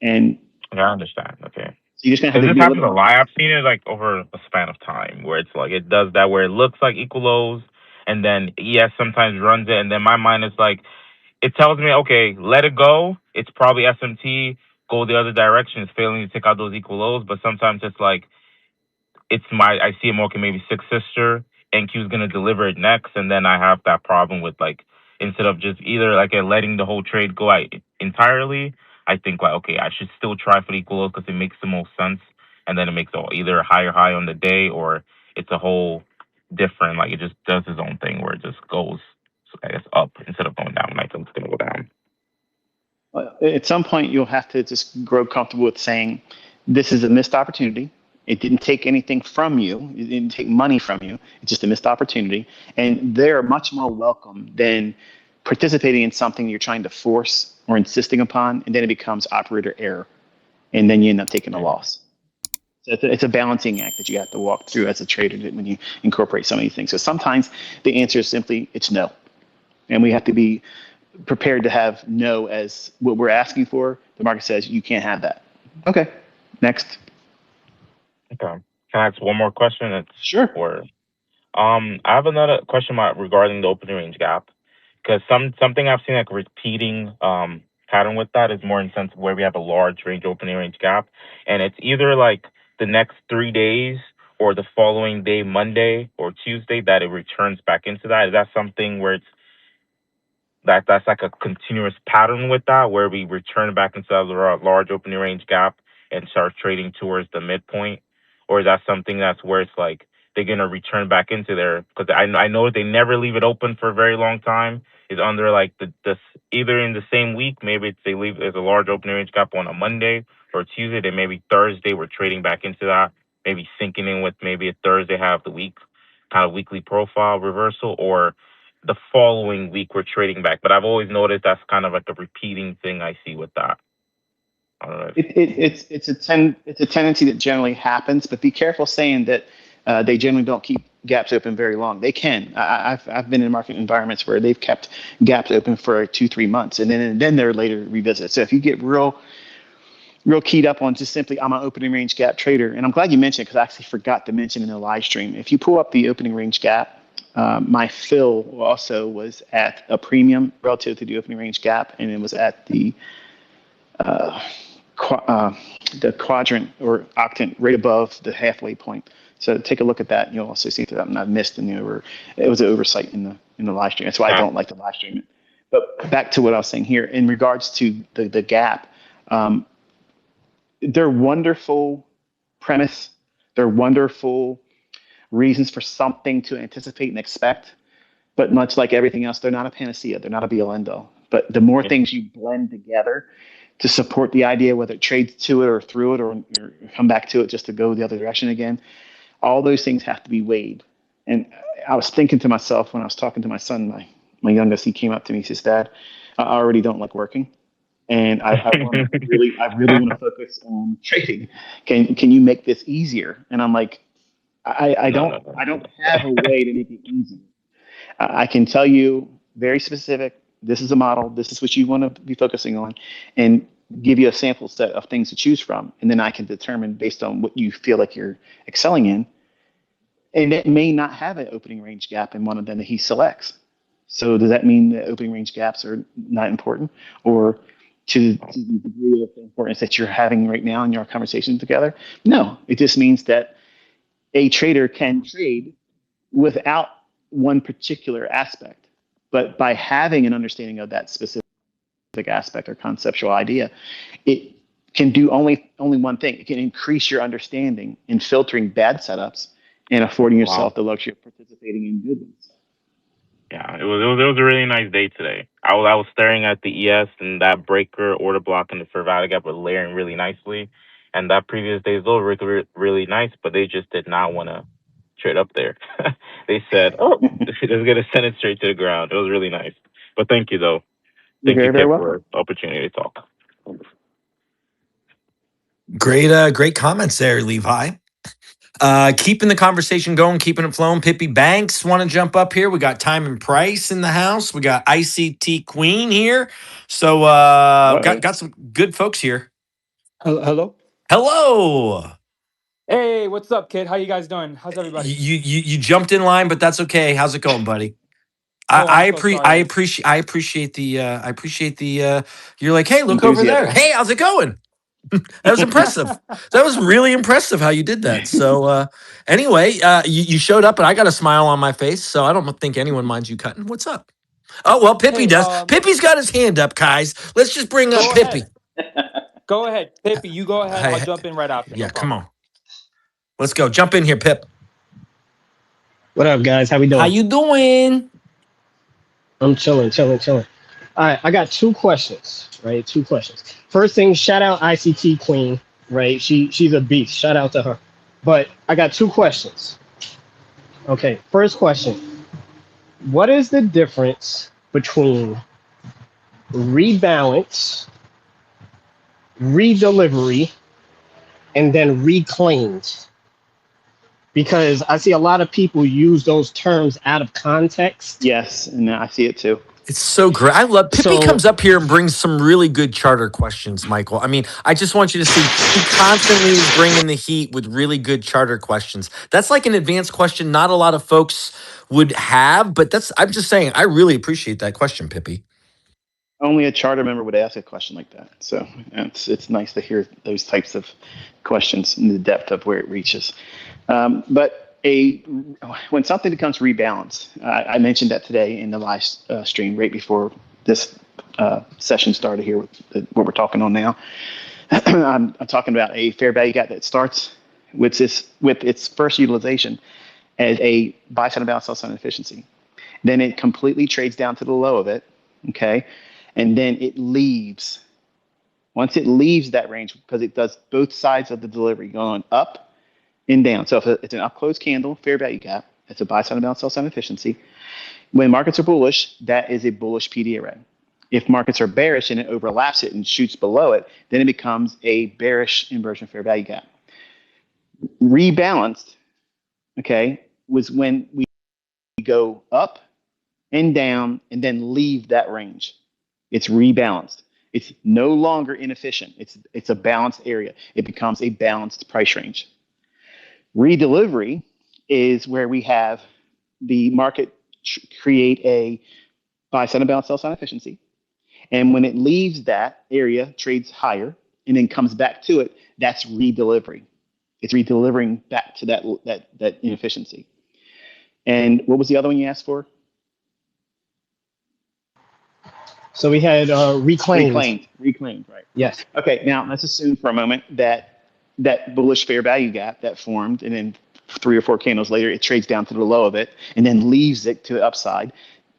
And Yeah, I understand. Okay. so you're just going to have Because to this be a happens little a more. lot. I've seen it like over a span of time where it's like it does that where it looks like equal lows and then ES sometimes runs it and then my mind is like it tells me, okay, let it go. It's probably SMT, go the other direction. It's failing to take out those equal lows, but sometimes it's like I see it more okay, maybe Six Sister, NQ's gonna deliver it next, and then I have that problem with like instead of just either like letting the whole trade go out entirely, I think like okay, I should still try for the equal lows because it makes the most sense, and then it makes either a higher high on the day or it's a whole different like it just does its own thing where it just goes I guess up instead of going down. And I think it's gonna go down. At some point, you'll have to just grow comfortable with saying, this is a missed opportunity. It didn't take anything from you. It didn't take money from you. It's just a missed opportunity. And they're much more welcome than participating in something you're trying to force or insisting upon, and then it becomes operator error. And then you end up taking a Yeah. loss. So it's a balancing act that you have to walk through as a trader when you incorporate some of these things. So sometimes the answer is simply, it's no. And we have to be prepared to have no as what we're asking for. The market says you can't have that. Okay, next. Okay. Can I ask one more question? It's Sure. or I have another question regarding the opening range gap because something I've seen like repeating pattern with that is more in the sense of where we have a large range opening range gap, and it's either like the next 3 days or the following day, Monday or Tuesday, that it returns back into that. Is that something where it's that's like a continuous pattern with that, where we return back into a large opening range gap and start trading towards the midpoint, or is that something that's where it's like they're gonna return back into there? Because I know they never leave it open for a very long time. It's under like the either in the same week, maybe they leave there's a large opening range gap on a Monday or Tuesday, then maybe Thursday we're trading back into that, maybe syncing in with maybe a Thursday half the week kind of weekly profile reversal, or the following week we're trading back. But I've always noticed that's kind of like a repeating thing I see with that. I don't know if It's a tendency that generally happens, but be careful saying that they generally don't keep gaps open very long. They can. I've been in market environments where they've kept gaps open for 2-3 months, and then they're later revisited. So if you get real keyed up on just simply I'm an opening range gap trader, and I'm glad you mentioned it because I actually forgot to mention in the live stream. If you pull up the opening range gap, my fill also was at a premium relative to the opening range gap, and it was at uh, the quadrant or octant right above the halfway point. So take a look at that. You'll also see that I missed it was an oversight in the live stream. That's why I don't like to live stream it. But back to what I was saying here in regards to the gap. They're wonderful premise. They're wonderful reasons for something to anticipate and expect. But much like everything else, they're not a panacea. They're not a be all end all. But the more things you blend together to support the idea, whether it trades to it or through it or come back to it just to go the other direction again, all those things have to be weighed. And I was thinking to myself when I was talking to my son, my youngest, he came up to me, he says, Dad, I already don't like working. And I really want to focus on trading. Can you make this easier? And I'm like, no. I don't have a way to make it easy. I can tell you very specific, this is a model, this is what you want to be focusing on, and give you a sample set of things to choose from. And then I can determine based on what you feel like you're excelling in. And it may not have an opening range gap in one of them that he selects. So does that mean that opening range gaps are not important? Or to the degree of importance that you're having right now in your conversation together? No, it just means that a trader can trade without one particular aspect. But by having an understanding of that specific aspect or conceptual idea, it can do only one thing. It can increase your understanding in filtering bad setups and affording yourself the luxury of participating in good ones. Yeah, it was a really nice day today. I was staring at the ES, and that breaker, order block, and the fair value gap were layering really nicely. And that previous day's low were really nice, but they just did not want to trade up there. They said, "Oh, they're gonna send it straight to the ground." It was really nice. But thank you though. You're Thank you, very, very Kip, welcome. for the opportunity to talk. Great comments there, Levi. Keeping the conversation going, keeping it flowing. Pippi Banks want to jump up here. We got Time and Price in the house. We got ICT Queen here. So got some good folks here. Hello. Hello. Hey, what's up, kid? How you guys doing? How's everybody? You jumped in line, but that's okay. How's it going, buddy? Oh, I I'm so sorry. appreciate the you're like, hey, look over there. Hey, how's it going? That was impressive. That was really impressive how you did that. So anyway, you showed up and I got a smile on my face, so I don't think anyone minds you cutting. What's up? Oh, well, Pippi Hey, does. Pippi's got his hand up, guys. Let's just bring up Go Pippi. Go ahead, Pippi. You go ahead. Hey, I'll jump in right after. yeah, No come problem. on. Let's go. Jump in here, Pip. What up, guys? How we doing? How you doing? I'm chilling. All right, I got two questions, right? Two questions. First thing, shout out ICT Queen, right? She's a beast. Shout out to her. But I got two questions. Okay, first question. What is the difference between rebalance, redelivery, and then reclaimed? Because I see a lot of people use those terms out of context. Yes, and I see it too. It's so great. I love Pippi So- comes up here and brings some really good charter questions, Michael. I mean, I just want you to see he constantly is bringing the heat with really good charter questions. That's like an advanced question not a lot of folks would have, but I'm just saying, I really appreciate that question, Pippi. Only a charter member would ask a question like that. So it's nice to hear those types of questions in the depth of where it reaches. But when something becomes rebalanced, I mentioned that today in the live stream right before this session started here with what we're talking on now. I'm talking about a fair value gap that starts with its first utilization as a buy side imbalance, sell side inefficiency. Then it completely trades down to the low of it, okay? And then it leaves. Once it leaves that range, because it does both sides of the delivery, going up and down. So if it's an up closed candle, fair value gap, it's a buy side imbalance, sell side inefficiency. When markets are bullish, that is a bullish PD array. If markets are bearish and it overlaps it and shoots below it, then it becomes a bearish inversion fair value gap. Rebalanced, okay, was when we go up and down and then leave that range. It's rebalanced. It's no longer inefficient. It's a balanced area. It becomes a balanced price range. Redelivery is where we have the market create a buy side imbalance, sell side inefficiency. And when it leaves that area, trades higher, and then comes back to it, that's redelivery. It's redelivering back to that inefficiency. And what was the other one you asked for? So we had reclaimed, right? Yes. Okay, now let's assume for a moment that bullish fair value gap that formed, and then 3 or 4 candles later, it trades down to the low of it, and then leaves it to the upside.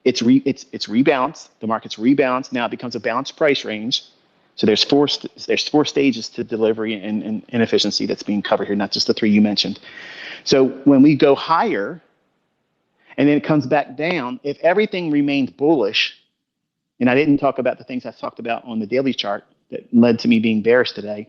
It's rebalanced. The market's rebalanced. Now it becomes a balanced price range. So there's four stages to delivery and inefficiency that's being covered here, not just the 3 you mentioned. So when we go higher, and then it comes back down, if everything remains bullish, and I didn't talk about the things I talked about on the daily chart that led to me being bearish today.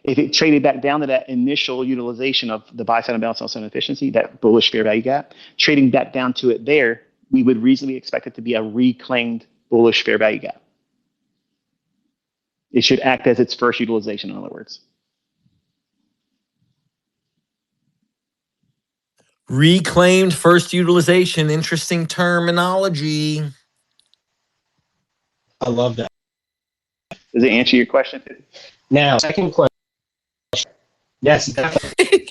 If it traded back down to that initial utilization of the buy side imbalance, sell side inefficiency, that bullish fair value gap, trading back down to it there, we would reasonably expect it to be a reclaimed bullish fair value gap. It should act as its first utilization, in other words. Reclaimed first utilization. Interesting terminology. I love that. Does it answer your question? Now, second question. Yes, definitely.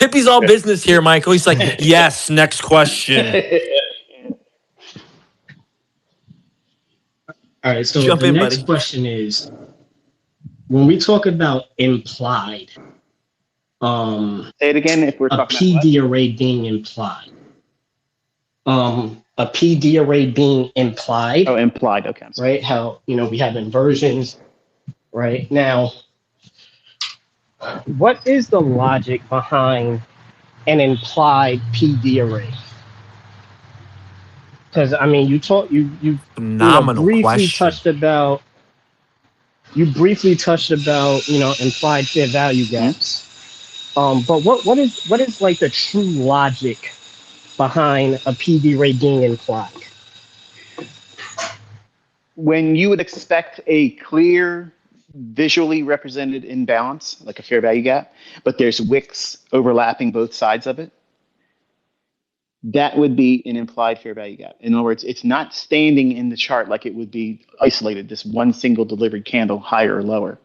Hippie's all business here, Michael. He's like, yes, next question. All right, so Jump the in, next buddy. question is, when we talk about implied, Say it again if we're a talking PD about array being implied. A PD array being implied. Oh, implied. Okay. I'm sorry. Right? How, we have inversions, right? Now, what is the logic behind an implied PD array? Because I mean, you Phenomenal briefly question. touched about implied fair value gaps. But what is like the true logic behind a PD array being implied? When you would expect a clear, visually represented imbalance, like a fair value gap, but there's wicks overlapping both sides of it, that would be an implied fair value gap. In other words, it's not standing in the chart like it would be isolated, this one single delivered candle, higher or lower.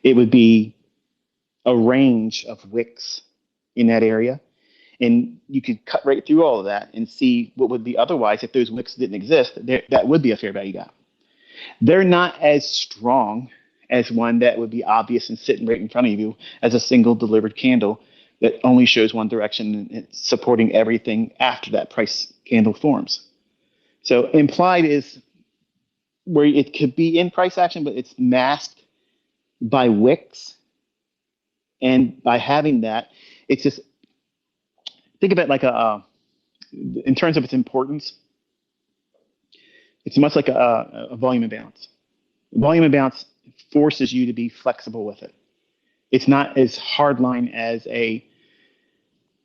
It would be a range of wicks in that area. And you could cut right through all of that and see what would be otherwise if those wicks didn't exist. That would be a fair value gap. They're not as strong as one that would be obvious and sitting right in front of you as a single delivered candle that only shows one direction and it's supporting everything after that price candle forms. So implied is where it could be in price action, but it's masked by wicks. And by having that, it's just, think of it like in terms of its importance, it's much like a volume imbalance. Volume imbalance forces you to be flexible with it. It's not as hardline as a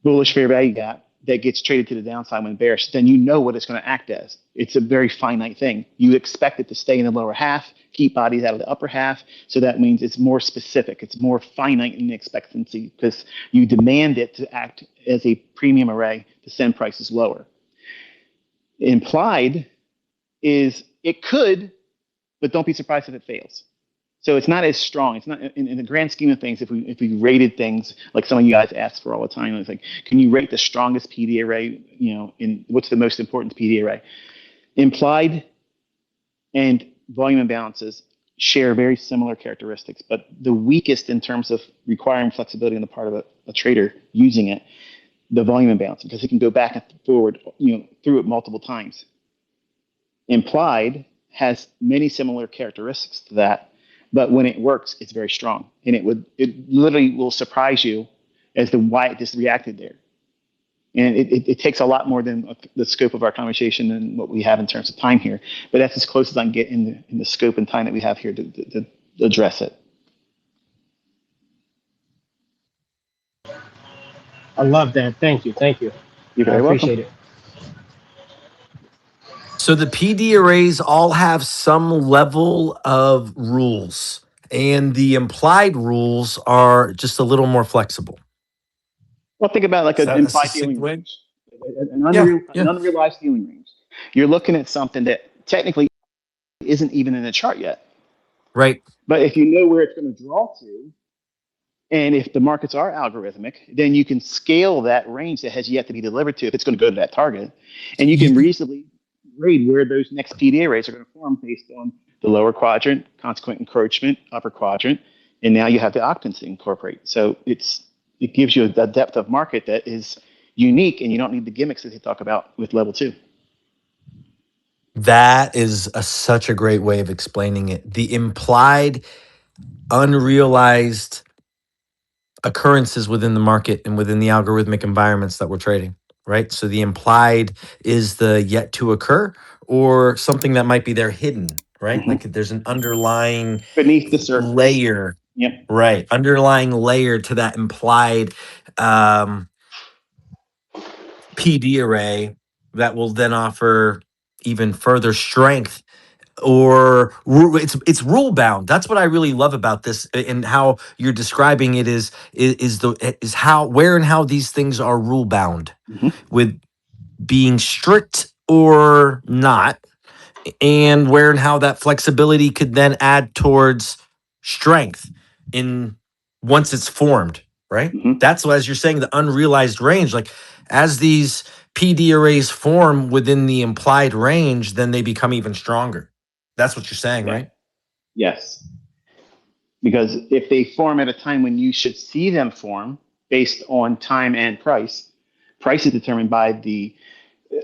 bullish fair value gap that gets traded to the downside when bearish. Then you know what it's going to act as. It's a very finite thing. You expect it to stay in the lower half, keep bodies out of the upper half. So that means it's more specific. It's more finite in expectancy because you demand it to act as a premium array to send prices lower. Implied is it could, but don't be surprised if it fails. So it's not as strong. It's not in the grand scheme of things. If we rated things like some of you guys ask for all the time, it's like, can you rate the strongest PD array? In what's the most important PD array? Implied and volume imbalances share very similar characteristics, but the weakest in terms of requiring flexibility on the part of a trader using it, the volume imbalance, because it can go back and forward, through it multiple times. Implied has many similar characteristics to that. But when it works, it's very strong, and it literally will surprise you as to why it just reacted there. And it takes a lot more than the scope of our conversation and what we have in terms of time here. But that's as close as I can get in the scope and time that we have here to address it. I love that. Thank you. You're very I appreciate welcome. it. So the PD arrays all have some level of rules, and the implied rules are just a little more flexible. Well, think about like Is an that a implied succinct dealing way? range, an unrealized dealing range. You're looking at something that technically isn't even in the chart yet. Right. But if you know where it's going to draw to, and if the markets are algorithmic, then you can scale that range that has yet to be delivered to if it's going to go to that target. And you can reasonably read where those next PD arrays are going to form based on the lower quadrant, consequent encroachment, upper quadrant, and now you have the occupancy incorporate. So it gives you a depth of market that is unique, and you don't need the gimmicks that they talk about with level 2. That is such a great way of explaining it. The implied, unrealized occurrences within the market and within the algorithmic environments that we're trading, right? So the implied is the yet to occur or something that might be there hidden, right? Mm-hmm. Like there's an underlying Beneath the surface layer. Yep. Right. Underlying layer to that implied PD array that will then offer even further strength, or it's rule bound. That's what I really love about this, and how you're describing it is how, where and how these things are rule bound, Hmm. with being strict or not, and where and how that flexibility could then add towards strength in once it's formed, right? Hmm. That's what, as you're saying, the unrealized range, like as these PD arrays form within the implied range, then they become even stronger. That's what you're saying, Yeah. right? Yes. Because if they form at a time when you should see them form based on time and price, price is determined by the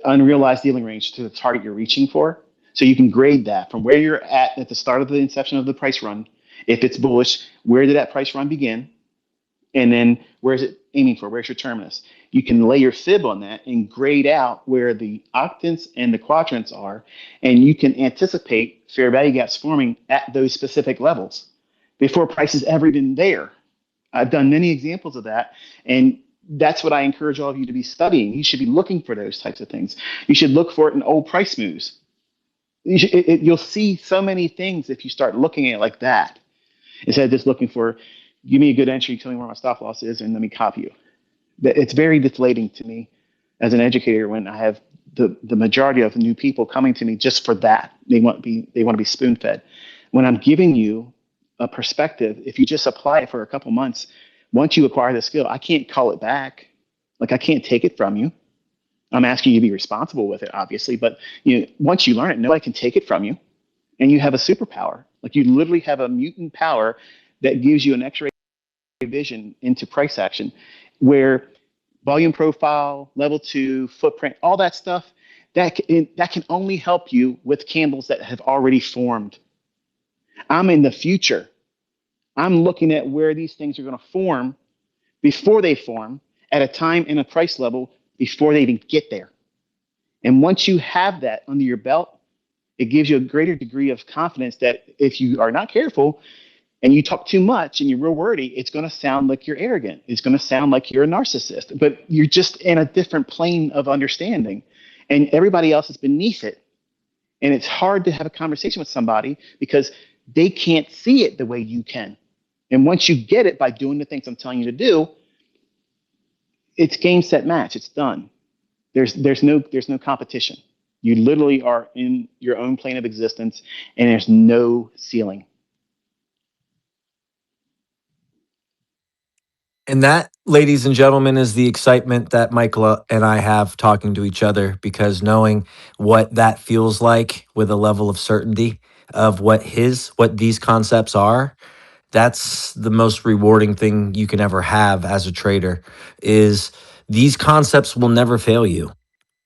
unrealized dealing range to the target you're reaching for. So you can grade that from where you're at the start of the inception of the price run. If it's bullish, where did that price run begin? And then where's it aiming for? Where's your terminus? You can lay your fib on that and grade out where the octants and the quadrants are, and you can anticipate fair value gaps forming at those specific levels before price is ever even there. I've done many examples of that, and that's what I encourage all of you to be studying. You should be looking for those types of things. You should look for it in old price moves. You'll see so many things if you start looking at it like that, instead of just looking for, give me a good entry, tell me where my stop loss is, and let me copy you. It's very deflating to me as an educator when I have the majority of new people coming to me just for that. They want to be spoon fed. When I'm giving you a perspective, if you just apply it for a couple months, once you acquire the skill, I can't call it back. Like I can't take it from you. I'm asking you to be responsible with it, obviously, but once you learn it, nobody can take it from you, and you have a superpower. Like you literally have a mutant power that gives you an X-ray vision into price action, where volume profile, level two, footprint, all that stuff, that can only help you with candles that have already formed. I'm in the future. I'm looking at where these things are going to form before they form, at a time and a price level before they even get there. And once you have that under your belt, it gives you a greater degree of confidence that if you are not careful and you talk too much and you're real wordy, it's going to sound like you're arrogant. It's going to sound like you're a narcissist, but you're just in a different plane of understanding, and everybody else is beneath it. And it's hard to have a conversation with somebody because they can't see it the way you can. And once you get it by doing the things I'm telling you to do, it's game, set, match. It's done. There's no competition. You literally are in your own plane of existence, and there's no ceiling. And that, ladies and gentlemen, is the excitement that Michael and I have talking to each other, because knowing what that feels like with a level of certainty of what these concepts are, that's the most rewarding thing you can ever have as a trader. Is these concepts will never fail you.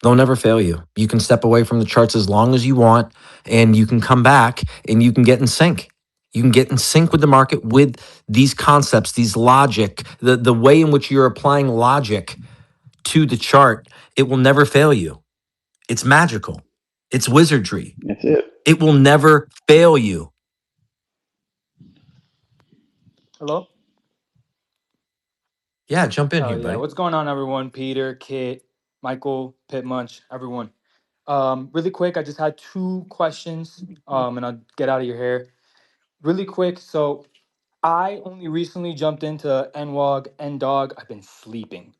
They'll never fail you. You can step away from the charts as long as you want, and you can come back and you can get in sync. You can get in sync with the market with these concepts, these logic, the way in which you're applying logic to the chart. It will never fail you. It's magical. It's wizardry. That's it. It will never fail you. Hello? Yeah, jump in Oh here, yeah. buddy. What's going on, everyone? Peter, Kit, Michael, Pit Munch, everyone. Really quick, I just had two questions. And I'll get out of your hair. Really quick. So I only recently jumped into NWOG, NDOG. I've been sleeping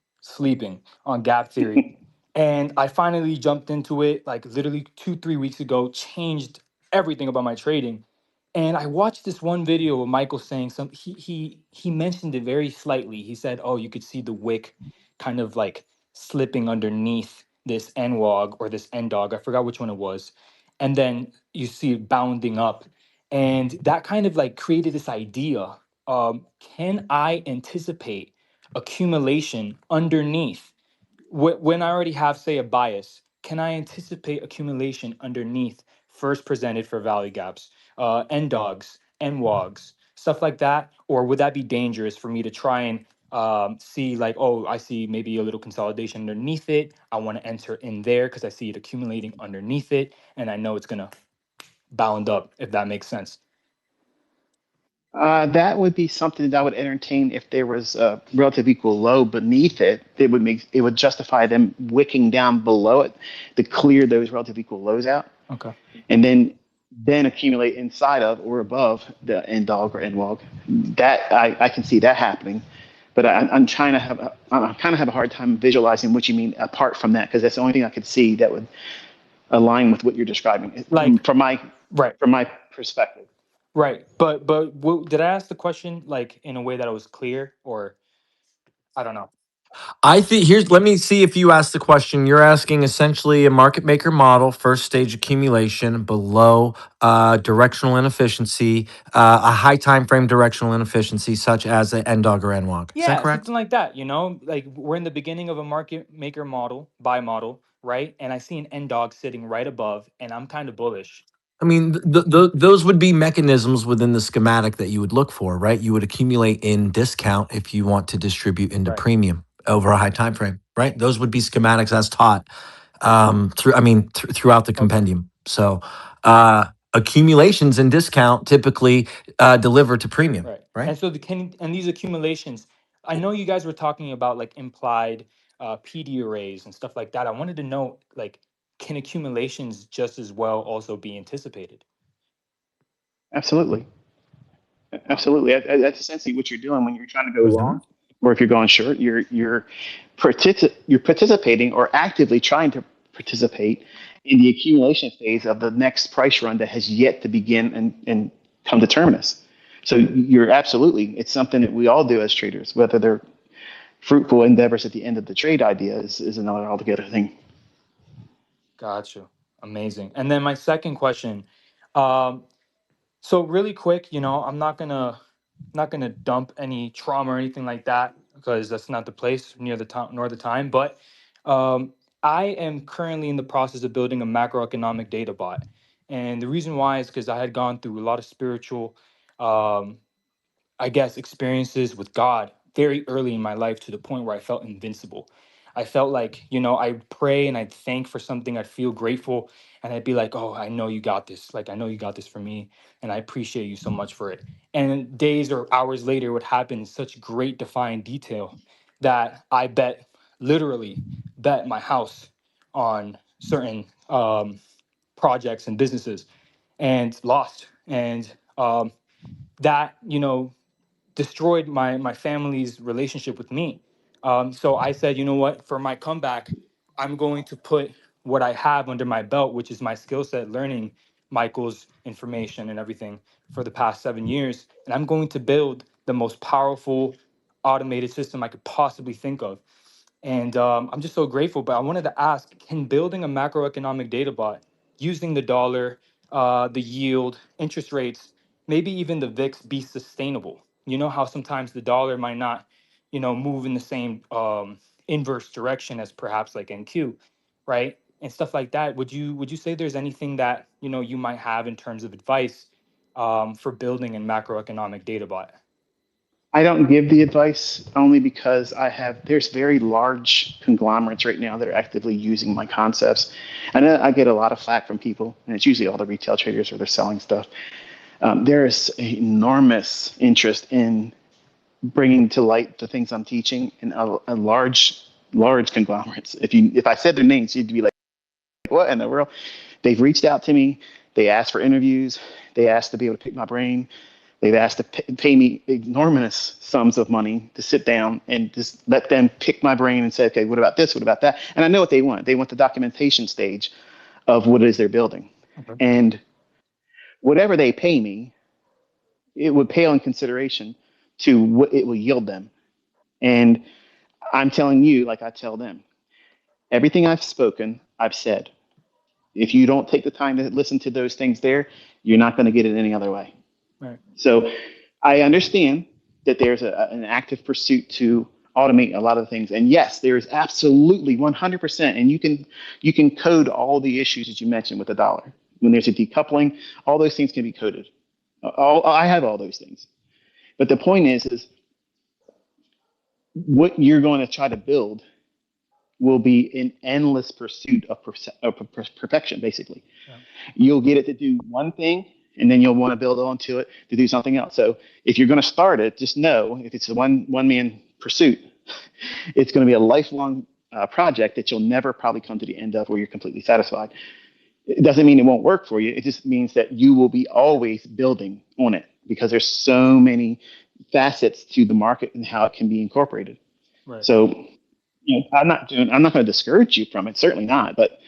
on gap theory. And I finally jumped into it like literally 2, 3 weeks ago, changed everything about my trading. And I watched this one video of Michael saying he mentioned it very slightly. He said, "Oh, you could see the wick kind of like slipping underneath this NWOG or this NDOG. I forgot which one it was. And then you see it bounding up. And that kind of like created this idea. Can I anticipate accumulation underneath when I already have, say, a bias? Can I anticipate accumulation underneath first presented for value gaps, NDOGs, NWOGs, stuff like that? Or would that be dangerous for me to try and see like, oh, I see maybe a little consolidation underneath it. I want to enter in there because I see it accumulating underneath it, and I know it's gonna bound up, if that makes sense. That would be something that I would entertain if there was a relative equal low beneath it. It would justify them wicking down below it to clear those relative equal lows out, Okay. and then accumulate inside of or above the end dog or end log. That I can see that happening, but I'm trying to I kind of have a hard time visualizing what you mean apart from that, because that's the only thing I could see that would align with what you're describing Like, right, from my perspective. right. Did I ask the question like in a way that it was clear, or I don't know? I think here's let me see if you asked the question. You're asking essentially a market maker model, first stage accumulation, below directional inefficiency, a high time frame directional inefficiency, such as an end dog or end walk. Is that Yeah, correct? something like that. Like we're in the beginning of a market maker model, buy model, right? And I see an end dog sitting right above, and I'm kind of bullish. I mean, those would be mechanisms within the schematic that you would look for, right? You would accumulate in discount if you want to distribute into Right. premium over a high time frame, right? Those would be schematics as taught throughout the Okay. compendium. So accumulations and discount typically deliver to premium, Right. right? And so and these accumulations, I know you guys were talking about like implied PD arrays and stuff like that. I wanted to know, like, can accumulations just as well also be anticipated? Absolutely. Absolutely. That's essentially what you're doing when you're trying to go Who's that? long, or if you're going short. You're participating or actively trying to participate in the accumulation phase of the next price run that has yet to begin and come to terminus. So you're absolutely. It's something that we all do as traders, whether they're fruitful endeavors at the end of the trade idea is another altogether thing. Gotcha. Amazing. And then my second question, um, so really quick, I'm not gonna dump any trauma or anything like that because that's not the place near the time nor the time. But I am currently in the process of building a macroeconomic data bot, and the reason why is because I had gone through a lot of spiritual um, I guess, experiences with God very early in my life to the point where I felt invincible. I felt like, I'd pray and I'd thank for something, I'd feel grateful, and I'd be like, oh, I know you got this. Like, I know you got this for me, and I appreciate you so much for it. And days or hours later, it would happen in such great, defined detail that I literally bet my house on certain projects and businesses and lost. And that, destroyed my family's relationship with me. So I said, you know what? For my comeback, I'm going to put what I have under my belt, which is my skill set, learning Michael's information and everything for the past 7 years, and I'm going to build the most powerful automated system I could possibly think of. And I'm just so grateful. But I wanted to ask, can building a macroeconomic data bot using the dollar, the yield, interest rates, maybe even the VIX be sustainable? You know how sometimes the dollar might not, move in the same inverse direction as perhaps like NQ, right? And stuff like that. Would you say there's anything that you might have in terms of advice for building a macroeconomic data bot? I don't give the advice only because there's very large conglomerates right now that are actively using my concepts. And I get a lot of flack from people, and it's usually all the retail traders or they're selling stuff. There is enormous interest in bringing to light the things I'm teaching in a large conglomerates. If I said their names, you'd be like, what in the world? They've reached out to me. They asked for interviews. They asked to be able to pick my brain. They've asked to pay me enormous sums of money to sit down and just let them pick my brain and say, okay, what about this? What about that? And I know what they want. They want the documentation stage of what it is they're building. Okay. And whatever they pay me, it would pale in consideration to what it will yield them. And I'm telling you, like I tell them, everything I've spoken, I've said. If you don't take the time to listen to those things there, you're not going to get it any other way. Right. So I understand that there's an active pursuit to automate a lot of things. And yes, there is absolutely 100%. And you can code all the issues that you mentioned with the dollar. When there's a decoupling, all those things can be coded. I have all those things. But the point is what you're going to try to build will be an endless pursuit of perfection, basically. Yeah. You'll get it to do one thing and then you'll want to build onto it to do something else. So if you're going to start it, just know if it's a one man pursuit, it's going to be a lifelong project that you'll never probably come to the end of where you're completely satisfied. It doesn't mean it won't work for you. It just means that you will be always building on it because there's so many facets to the market and how it can be incorporated. Right. So, I'm not going to discourage you from it, certainly not. But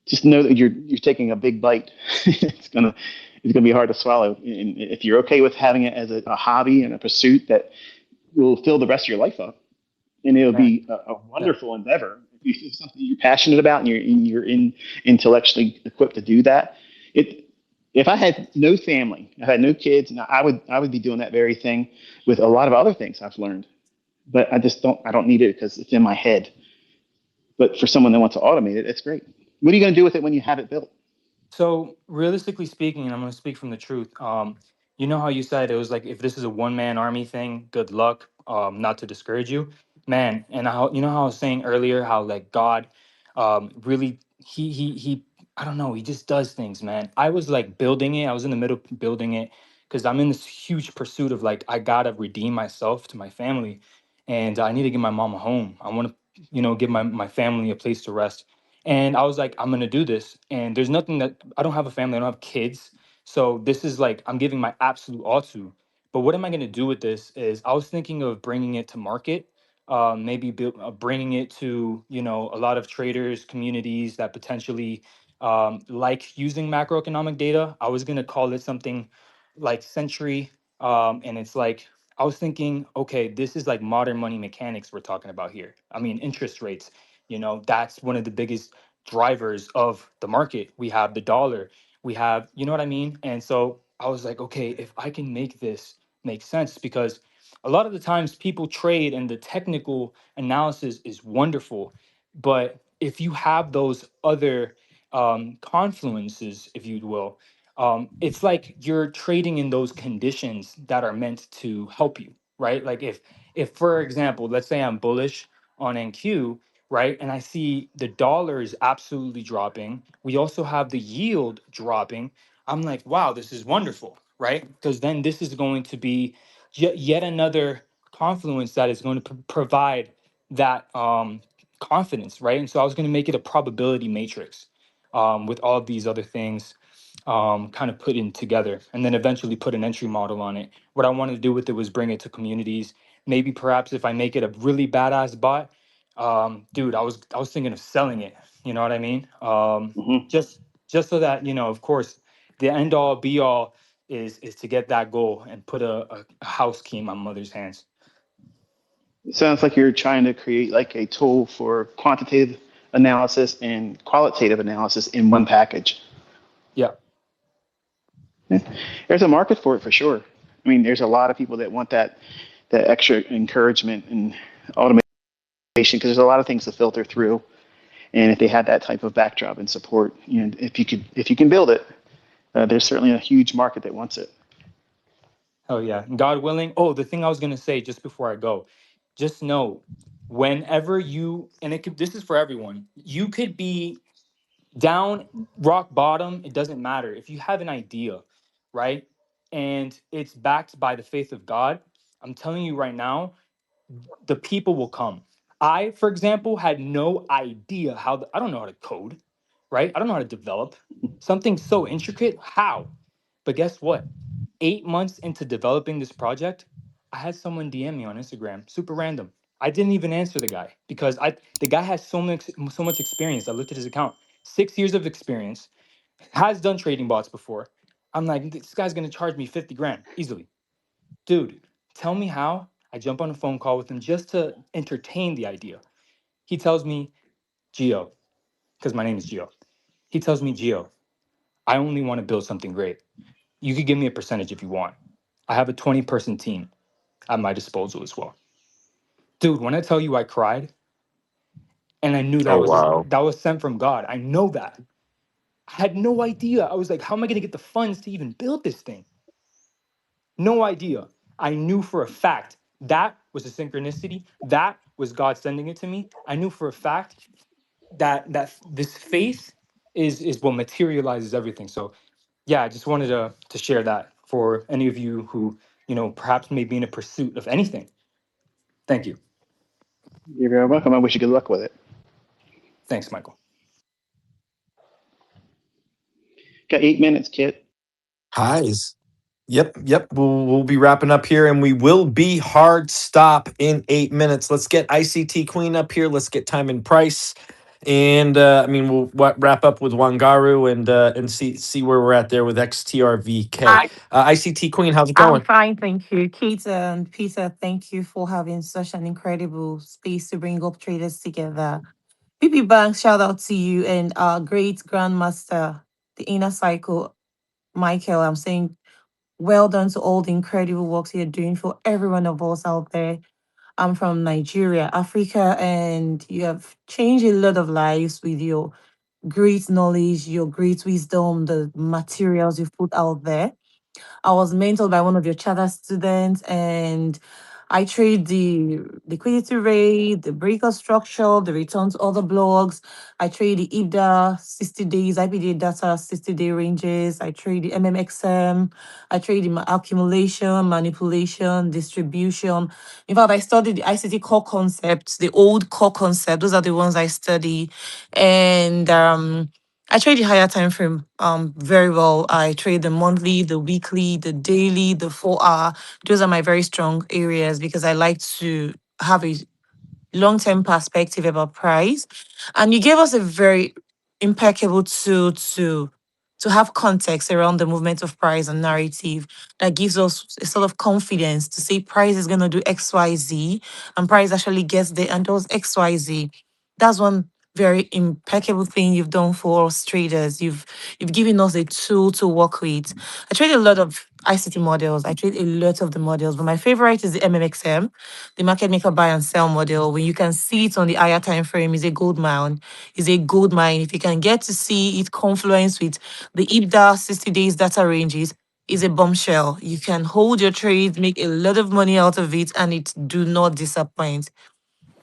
just know that you're taking a big bite. It's gonna be hard to swallow. And if you're okay with having it as a hobby and a pursuit that will fill the rest of your life up, and it'll Man. be a Yeah. wonderful endeavor. If it's something you're passionate about and you're intellectually equipped to do that, it. If I had no family, I had no kids, and I would be doing that very thing with a lot of other things I've learned. But I don't need it because it's in my head. But for someone that wants to automate it, it's great. What are you going to do with it when you have it built? So realistically speaking, and I'm going to speak from the truth. You know how you said it was like if this is a one man army thing, good luck. Not to discourage you, man. And how you know how I was saying earlier how like God, really he I don't know he just does things, man. I was like building it. I was in the middle building it because I'm in this huge pursuit of like I gotta redeem myself to my family, and I need to get my mom a home. I want to give my family a place to rest, and I was like, I'm gonna do this. And there's nothing that I don't have a family, I don't have kids. So this is like I'm giving my absolute all to. But what am I gonna do with this? Is I was thinking of bringing it to market, maybe bringing it to a lot of traders, communities that potentially like using macroeconomic data. I was gonna call it something like Century, and it's like I was thinking, okay, this is like modern money mechanics we're talking about here. I mean, interest rates, that's one of the biggest drivers of the market. We have the dollar, we have, you know what I mean? And so I was like, okay, if I can make this make sense, because a lot of the times people trade and the technical analysis is wonderful, but if you have those other confluences, if you will, it's like you're trading in those conditions that are meant to help you, right? Like if for example, let's say I'm bullish on NQ, right? And I see the dollar is absolutely dropping. We also have the yield dropping. I'm like, wow, this is wonderful, right? Because then this is going to be yet another confluence that is going to provide that confidence, right? And so I was going to make it a probability matrix with all of these other things kind of put in together, and then eventually put an entry model on it. What I wanted to do with it was bring it to communities. Maybe perhaps if I make it a really badass bot, dude, I was thinking of selling it. You know what I mean? Mm-hmm. Just so that of course, the end all be all is to get that goal and put a house key in my mother's hands. It sounds like you're trying to create like a tool for quantitative analysis and qualitative analysis in one package. Yeah. Yeah. There's a market for it for sure. I mean, there's a lot of people that want that extra encouragement and automation because there's a lot of things to filter through. And if they had that type of backdrop and support, if you can build it, there's certainly a huge market that wants it. Oh yeah, God willing. Oh, the thing I was gonna say just before I go, just know, whenever you and it could this is for everyone. You could be down rock bottom. It doesn't matter if you have an idea, right? And it's backed by the faith of God. I'm telling you right now, the people will come. I, for example, had no idea I don't know how to code, right? I don't know how to develop something so intricate. How? But guess what? 8 months into developing this project, I had someone DM me on Instagram, super random. I didn't even answer the guy because the guy has so much experience. I looked at his account, 6 years of experience, has done trading bots before. I'm like, this guy's gonna charge me 50 grand easily. Dude, tell me how. I jump on a phone call with him just to entertain the idea. He tells me, Gio, because my name is Gio. He tells me, Gio, I only want to build something great. You could give me a percentage if you want. I have a 20-person team at my disposal as well. Dude, when I tell you I cried and I knew Oh, that wow. that was sent from God. I know that. I had no idea. I was like, how am I going to get the funds to even build this thing? No idea. I knew for a fact that was a synchronicity. That was God sending it to me. I knew for a fact that this faith is what materializes everything. So yeah, I just wanted to share that for any of you who, perhaps may be in a pursuit of anything. Thank you. You're very welcome. I wish you good luck with it. Thanks, Michael. Got 8 minutes, Kit. Highs. Yep. We'll be wrapping up here, and we will be hard stop in 8 minutes. Let's get ICT Queen up here. Let's get time and price, and we'll wrap up with Wangaru and see where we're at there with XTRVK. Hi. ICT Queen, how's it I'm going? fine, thank you. Kate and Peter, thank you for having such an incredible space to bring up traders together. PP Bank, shout out to you and our great grandmaster, the inner cycle, Michael. I'm saying well done to all the incredible works you're doing for every one of us out there. I'm from Nigeria, Africa, and you have changed a lot of lives with your great knowledge, your great wisdom, the materials you've put out there. I was mentored by one of your charter students, and I trade the liquidity rate, the breaker structure, the return to other blogs. I trade the IBDA 60 days, IPDA data 60-day ranges. I trade the MMXM. I trade the accumulation, manipulation, distribution. In fact, I studied the ICT core concepts, the old core concept. Those are the ones I study. And I trade the higher time frame very well. I trade the monthly, the weekly, the daily, the 4 hour. Those are my very strong areas because I like to have a long-term perspective about price. And you gave us a very impeccable tool to have context around the movement of price and narrative that gives us a sort of confidence to say price is going to do XYZ and price actually gets there and does XYZ. That's one very impeccable thing you've done for us traders. You've given us a tool to work with. I trade a lot of ICT models. I trade a lot of the models, but my favorite is the MMXM, the market maker buy and sell model. When you can see it on the higher time frame, is a gold mine. Is a gold mine. If you can get to see it confluence with the IBDA 60 days data ranges, is a bombshell. You can hold your trades, make a lot of money out of it, and it do not disappoint.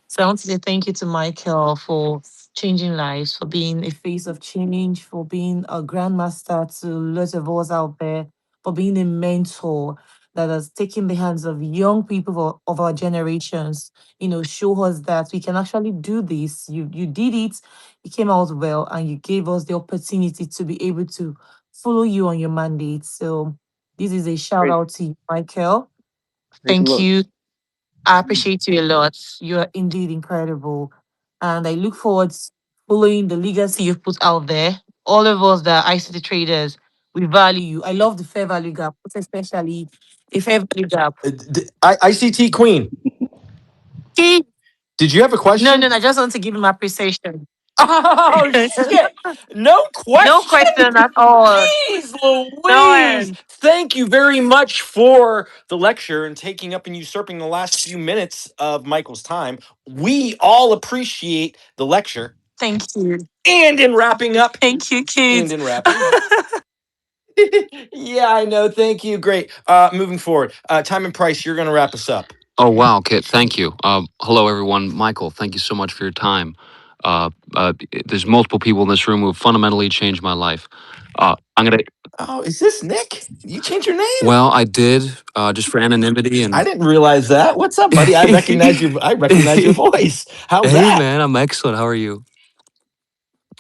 So I want to say thank you to Michael for changing lives, for being a face of change, for being a grandmaster to lots of us out there, for being a mentor that has taken the hands of young people of our generations, show us that we can actually do this. You did it, you came out well, and you gave us the opportunity to be able to follow you on your mandate. So this is a shout Praise, out to you, Michael. praise the Thank Lord. you. I appreciate you a lot. You are indeed incredible. And I look forward to following the legacy you've put out there. All of us that are ICT traders, we value you. I love the fair value gap, most especially the fair value gap. ICT Queen, Okay. did you have a No, question? no, no, I just want to give him appreciation. Oh shit! No No question. question at all. Jeez No Louise! end. Thank you very much for the lecture and taking up and usurping the last few minutes of Michael's time. We all appreciate the lecture Thank you. and in wrapping up. Thank you, And kids. in wrapping up. Yeah, I know. Thank you. Great. Moving forward. Time and price, you're gonna wrap us up. Oh, wow, Kit. Thank you. Hello, everyone. Michael, thank you so much for your time. There's multiple people in this room who have fundamentally changed my life. I'm going to, Oh, is this Nick? You changed your name? well, I did, just for anonymity. I And didn't realize that. What's up, buddy? I recognize your voice. How's hey, that? man, I'm excellent. How are you?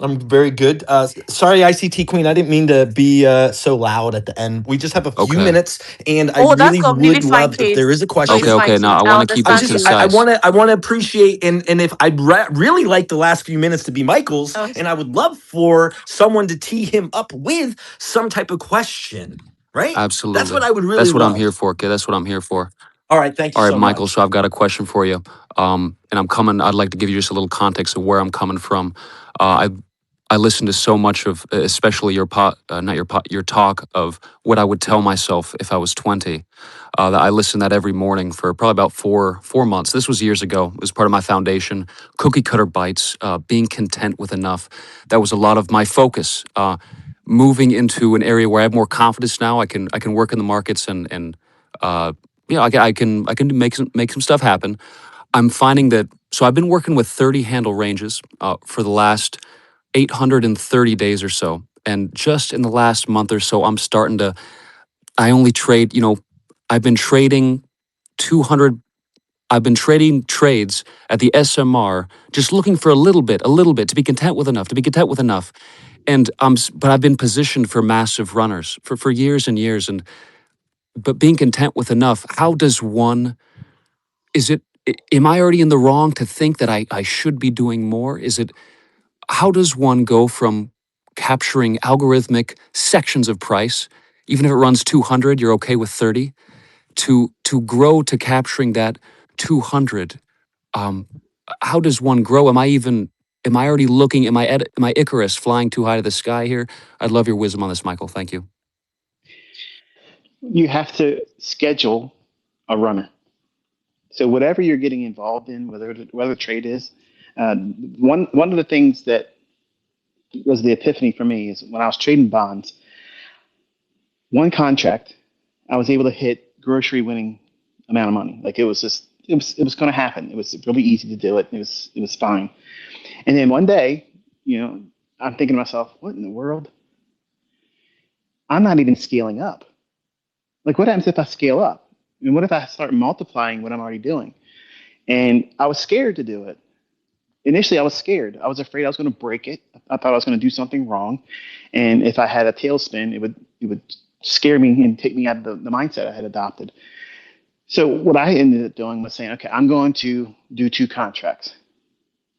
I'm very good. Sorry, ICT Queen. I didn't mean to be so loud at the end. We just have a few Okay. minutes, and I Oh, that's really completely would fine, love if kids. there is a It's Okay, question. fine, okay. Now, kids. I I want to keep I this understand just you. I concise. want to appreciate and if I'd really like the last few minutes to be Michael's, Okay. and I would love for someone to tee him up with some type of question. Right? That's what Absolutely. I would really That's what I'm here love. for, Kit. That's what I'm here for. All right, thank you All right, so Michael. much. So I've got a question for you. And I'd like to give you just a little context of where I'm coming from. I listened to so much of, especially your talk of what I would tell myself if I was 20. That I listened to that every morning for probably about four months. This was years ago. It was part of my foundation. Cookie cutter bites, being content with enough. That was a lot of my focus. Moving into an area where I have more confidence now. I can work in the markets and I can make some stuff happen. I'm finding that. So I've been working with 30 handle ranges for the last 830 days or so. And just in the last month or so, I'm starting to, I only trade, I've been trading 200, I've been trading trades at the SMR, just looking for a little bit, to be content with enough. And but I've been positioned for massive runners for years and years. But being content with enough, how does one, am I already in the wrong to think that I should be doing more? How does one go from capturing algorithmic sections of price, even if it runs 200, you're okay with 30, to grow to capturing that 200? How does one grow? Am I already looking, am I Icarus flying too high to the sky here? I'd love your wisdom on this, Michael. Thank you. You have to schedule a runner. So whatever you're getting involved in, whether trade is, one of the things that was the epiphany for me is when I was trading bonds. One contract, I was able to hit grocery winning amount of money. Like it was going to happen. It was really easy to do it. It was fine. And then one day, I'm thinking to myself, what in the world? I'm not even scaling up. Like, what happens if I scale up? And what if I start multiplying what I'm already doing? And I was scared to do it. Initially, I was scared. I was afraid I was going to break it. I thought I was going to do something wrong. And if I had a tailspin, it would scare me and take me out of the mindset I had adopted. So what I ended up doing was saying, okay, I'm going to do 2 contracts.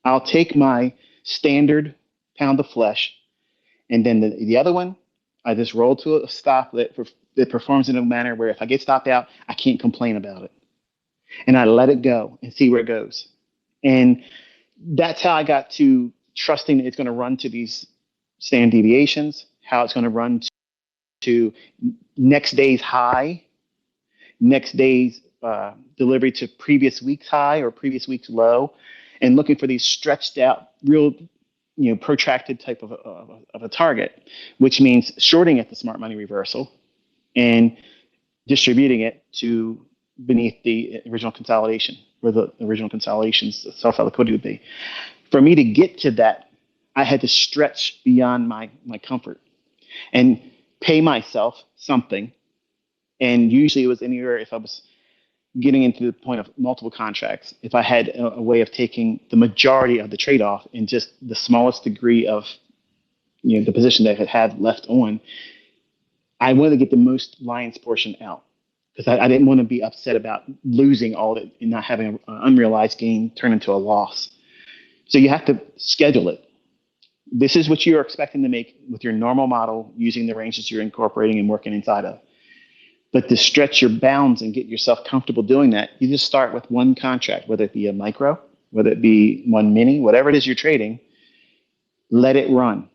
I'll take my standard pound of flesh, and then the other one, I just roll to a stop that performs in a manner where if I get stopped out, I can't complain about it. And I let it go and see where it goes. And that's how I got to trusting that it's going to run to these standard deviations, how it's going to run to next day's high, next day's delivery to previous week's high or previous week's low, and looking for these stretched out, real, protracted type of a target, which means shorting at the smart money reversal and distributing it to beneath the original consolidation, where the original consolidation's self-out liquidity would be. For me to get to that, I had to stretch beyond my comfort and pay myself something. And usually it was anywhere, if I was getting into the point of multiple contracts, if I had a way of taking the majority of the trade-off in just the smallest degree of the position that I had left on, I wanted to get the most lion's portion out because I didn't want to be upset about losing all of it and not having an unrealized gain turn into a loss. So you have to schedule it. This is what you're expecting to make with your normal model using the ranges you're incorporating and working inside of. But to stretch your bounds and get yourself comfortable doing that, you just start with one contract, whether it be a micro, whether it be one mini, whatever it is you're trading, let it run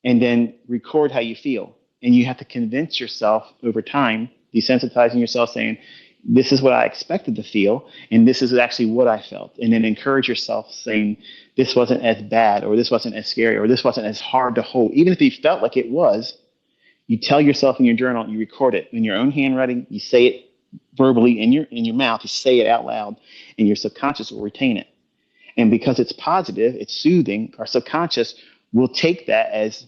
and then record how you feel. And you have to convince yourself over time, desensitizing yourself, saying, this is what I expected to feel, and this is actually what I felt. And then encourage yourself saying, this wasn't as bad, or this wasn't as scary, or this wasn't as hard to hold. Even if you felt like it was, you tell yourself in your journal, you record it in your own handwriting, you say it verbally in your mouth, you say it out loud, and your subconscious will retain it. And because it's positive, it's soothing, our subconscious will take that as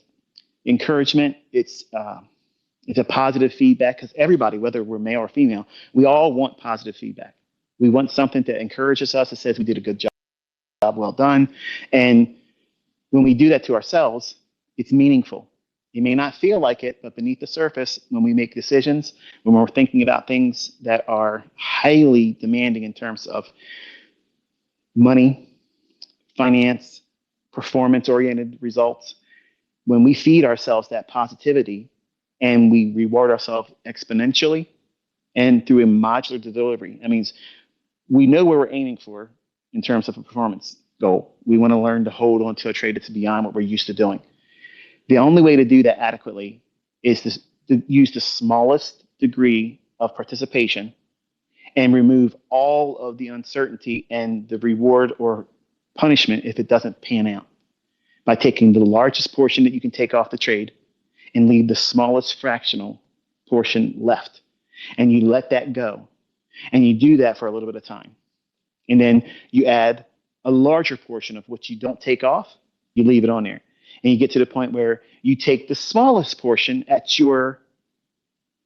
encouragement. It's a positive feedback because everybody, whether we're male or female, we all want positive feedback. We want something that encourages us, that says we did a good job, well done. And when we do that to ourselves, it's meaningful. You may not feel like it, but beneath the surface, when we make decisions, when we're thinking about things that are highly demanding in terms of money, finance, performance-oriented results, when we feed ourselves that positivity and we reward ourselves exponentially and through a modular delivery, that means we know where we're aiming for in terms of a performance goal. We want to learn to hold on to a trade that's beyond what we're used to doing. The only way to do that adequately is to use the smallest degree of participation and remove all of the uncertainty and the reward or punishment if it doesn't pan out, by taking the largest portion that you can take off the trade and leave the smallest fractional portion left. And you let that go. And you do that for a little bit of time. And then you add a larger portion of what you don't take off, you leave it on there. And you get to the point where you take the smallest portion at your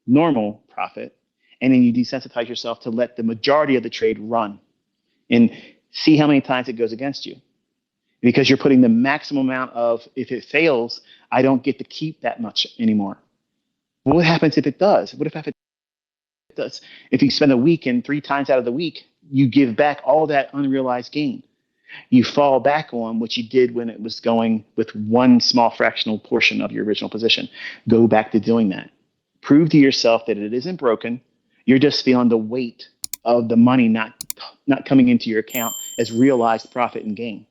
normal profit, and then you desensitize yourself to let the majority of the trade run and see how many times it goes against you. Because you're putting the maximum amount of, if it fails, I don't get to keep that much anymore. What happens if it does? What if it does? If you spend a week and 3 times out of the week, you give back all that unrealized gain. You fall back on what you did when it was going with one small fractional portion of your original position. Go back to doing that. Prove to yourself that it isn't broken. You're just feeling the weight of the money not coming into your account as realized profit and gain.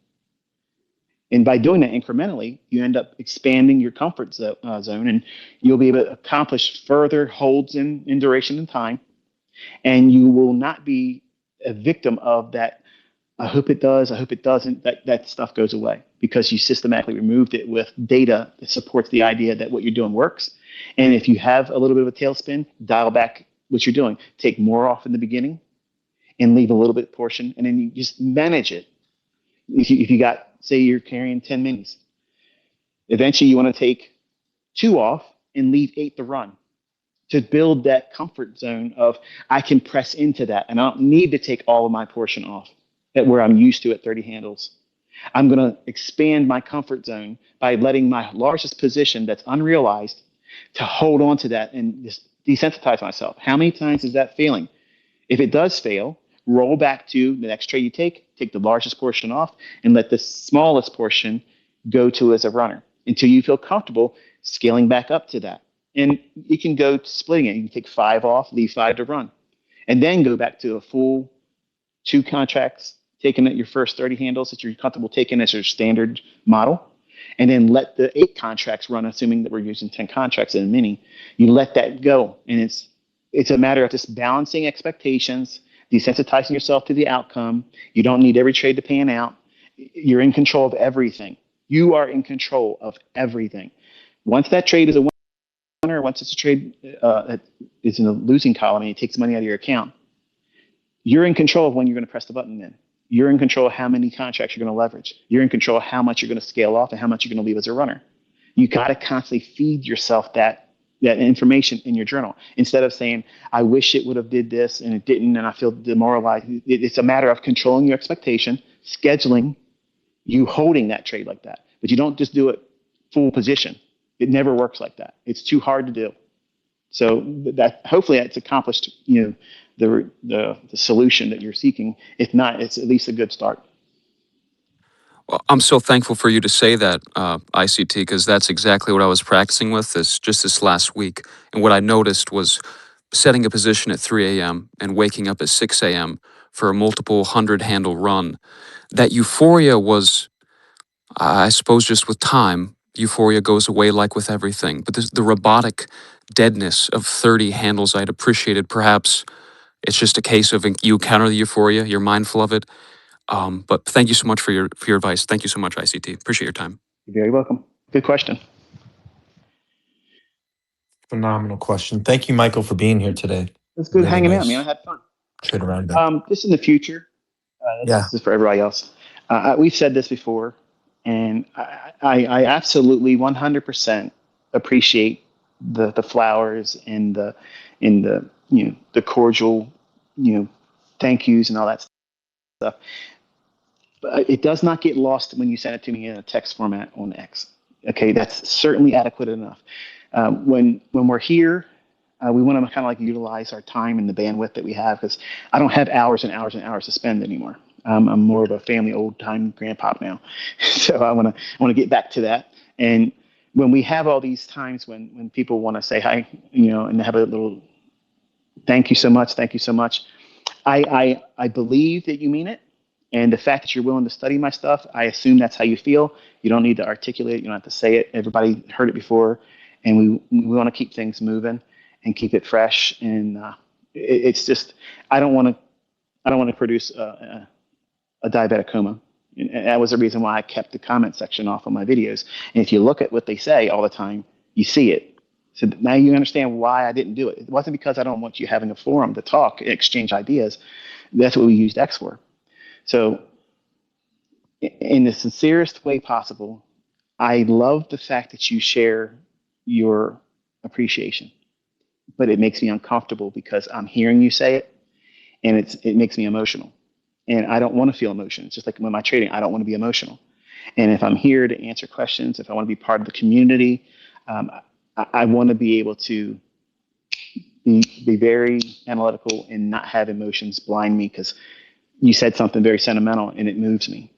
And by doing that incrementally, you end up expanding your comfort zone, and you'll be able to accomplish further holds in duration and time. And you will not be a victim of that. I hope it does. I hope it doesn't. That stuff goes away because you systematically removed it with data that supports the idea that what you're doing works. And if you have a little bit of a tailspin, dial back what you're doing. Take more off in the beginning and leave a little bit portion, and then you just manage it. If you got, say you're carrying 10 minis, eventually you want to take 2 off and leave 8 to run to build that comfort zone of I can press into that and I don't need to take all of my portion off at where I'm used to at 30 handles. I'm going to expand my comfort zone by letting my largest position that's unrealized to hold on to that and just desensitize myself. How many times is that failing? If it does fail, roll back to the next trade you take the largest portion off, and let the smallest portion go to as a runner until you feel comfortable scaling back up to that. And you can go splitting it. You can take 5 off, leave 5 to run, and then go back to a full 2 contracts, taking at your first 30 handles that you're comfortable taking as your standard model, and then let the 8 contracts run, assuming that we're using 10 contracts in a mini. You let that go, and it's a matter of just balancing expectations, desensitizing yourself to the outcome. You don't need every trade to pan out. You're in control of everything. You are in control of everything. Once that trade is a winner, once it's a trade that is in the losing column and it takes money out of your account, you're in control of when you're going to press the button then. You're in control of how many contracts you're going to leverage. You're in control of how much you're going to scale off and how much you're going to leave as a runner. You got to constantly feed yourself that information in your journal instead of saying, I wish it would have did this and it didn't and I feel demoralized. It's a matter of controlling your expectation, scheduling, you holding that trade like that. But you don't just do it full position. It never works like that. It's too hard to do. So that hopefully that's accomplished, the solution that you're seeking. If not, it's at least a good start. Well, I'm so thankful for you to say that, ICT, because that's exactly what I was practicing with this last week. And what I noticed was setting a position at 3 a.m. and waking up at 6 a.m. for a multiple 100-handle run. That euphoria was, I suppose, just with time, euphoria goes away like with everything. But the robotic deadness of 30 handles I'd appreciated. Perhaps it's just a case of you counter the euphoria, you're mindful of it. But thank you so much for your advice. Thank you so much, ICT. Appreciate your time. You're very welcome. Good question. Phenomenal question. Thank you, Michael, for being here today. It's good Really hanging out, man. I nice had fun. trade roundup. Just in the future, Yeah. this is for everybody else. We've said this before, and I absolutely 100% appreciate the flowers and the cordial thank yous and all that stuff. But it does not get lost when you send it to me in a text format on X. Okay, that's certainly adequate enough. When we're here, we want to kind of like utilize our time and the bandwidth that we have because I don't have hours and hours and hours to spend anymore. I'm more of a family old time grandpop now, so I want to get back to that. And when we have all these times when people want to say hi, and have a little thank you so much, I believe that you mean it. And the fact that you're willing to study my stuff, I assume that's how you feel. You don't need to articulate it. You don't have to say it. Everybody heard it before. And we want to keep things moving and keep it fresh. And it's just, I don't want to produce a diabetic coma. And that was the reason why I kept the comment section off of my videos. And if you look at what they say all the time, you see it. So now you understand why I didn't do it. It wasn't because I don't want you having a forum to talk, exchange ideas. That's what we used X for. So in the sincerest way possible, I love the fact that you share your appreciation, but it makes me uncomfortable because I'm hearing you say it, and it makes me emotional. And I don't want to feel emotion. It's just like when my trading, I don't want to be emotional. And if I'm here to answer questions, if I want to be part of the community, I want to be able to be very analytical and not have emotions blind me because you said something very sentimental and it moves me.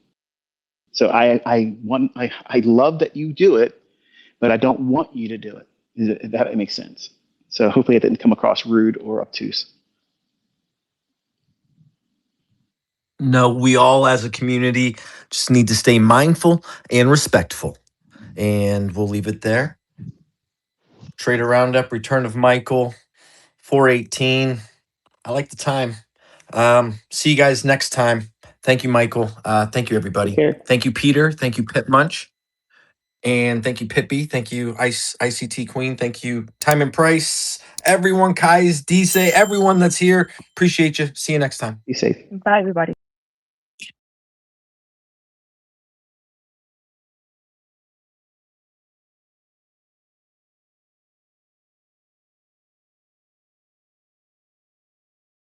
So I love that you do it, but I don't want you to do it. If that makes sense. So hopefully it didn't come across rude or obtuse. No, we all as a community just need to stay mindful and respectful. And we'll leave it there. Trader Roundup, return of Michael, 418. I like the time. See you guys next time. Thank you, Michael. Thank you, Take everybody. care. Thank you, Peter. Thank you, Pit Munch. And thank you, Pippi. Thank you, ICT Queen. Thank you, Time and Price. Everyone, Kais, Dise, everyone that's here. Appreciate you. See you next time. Be safe. Bye, everybody.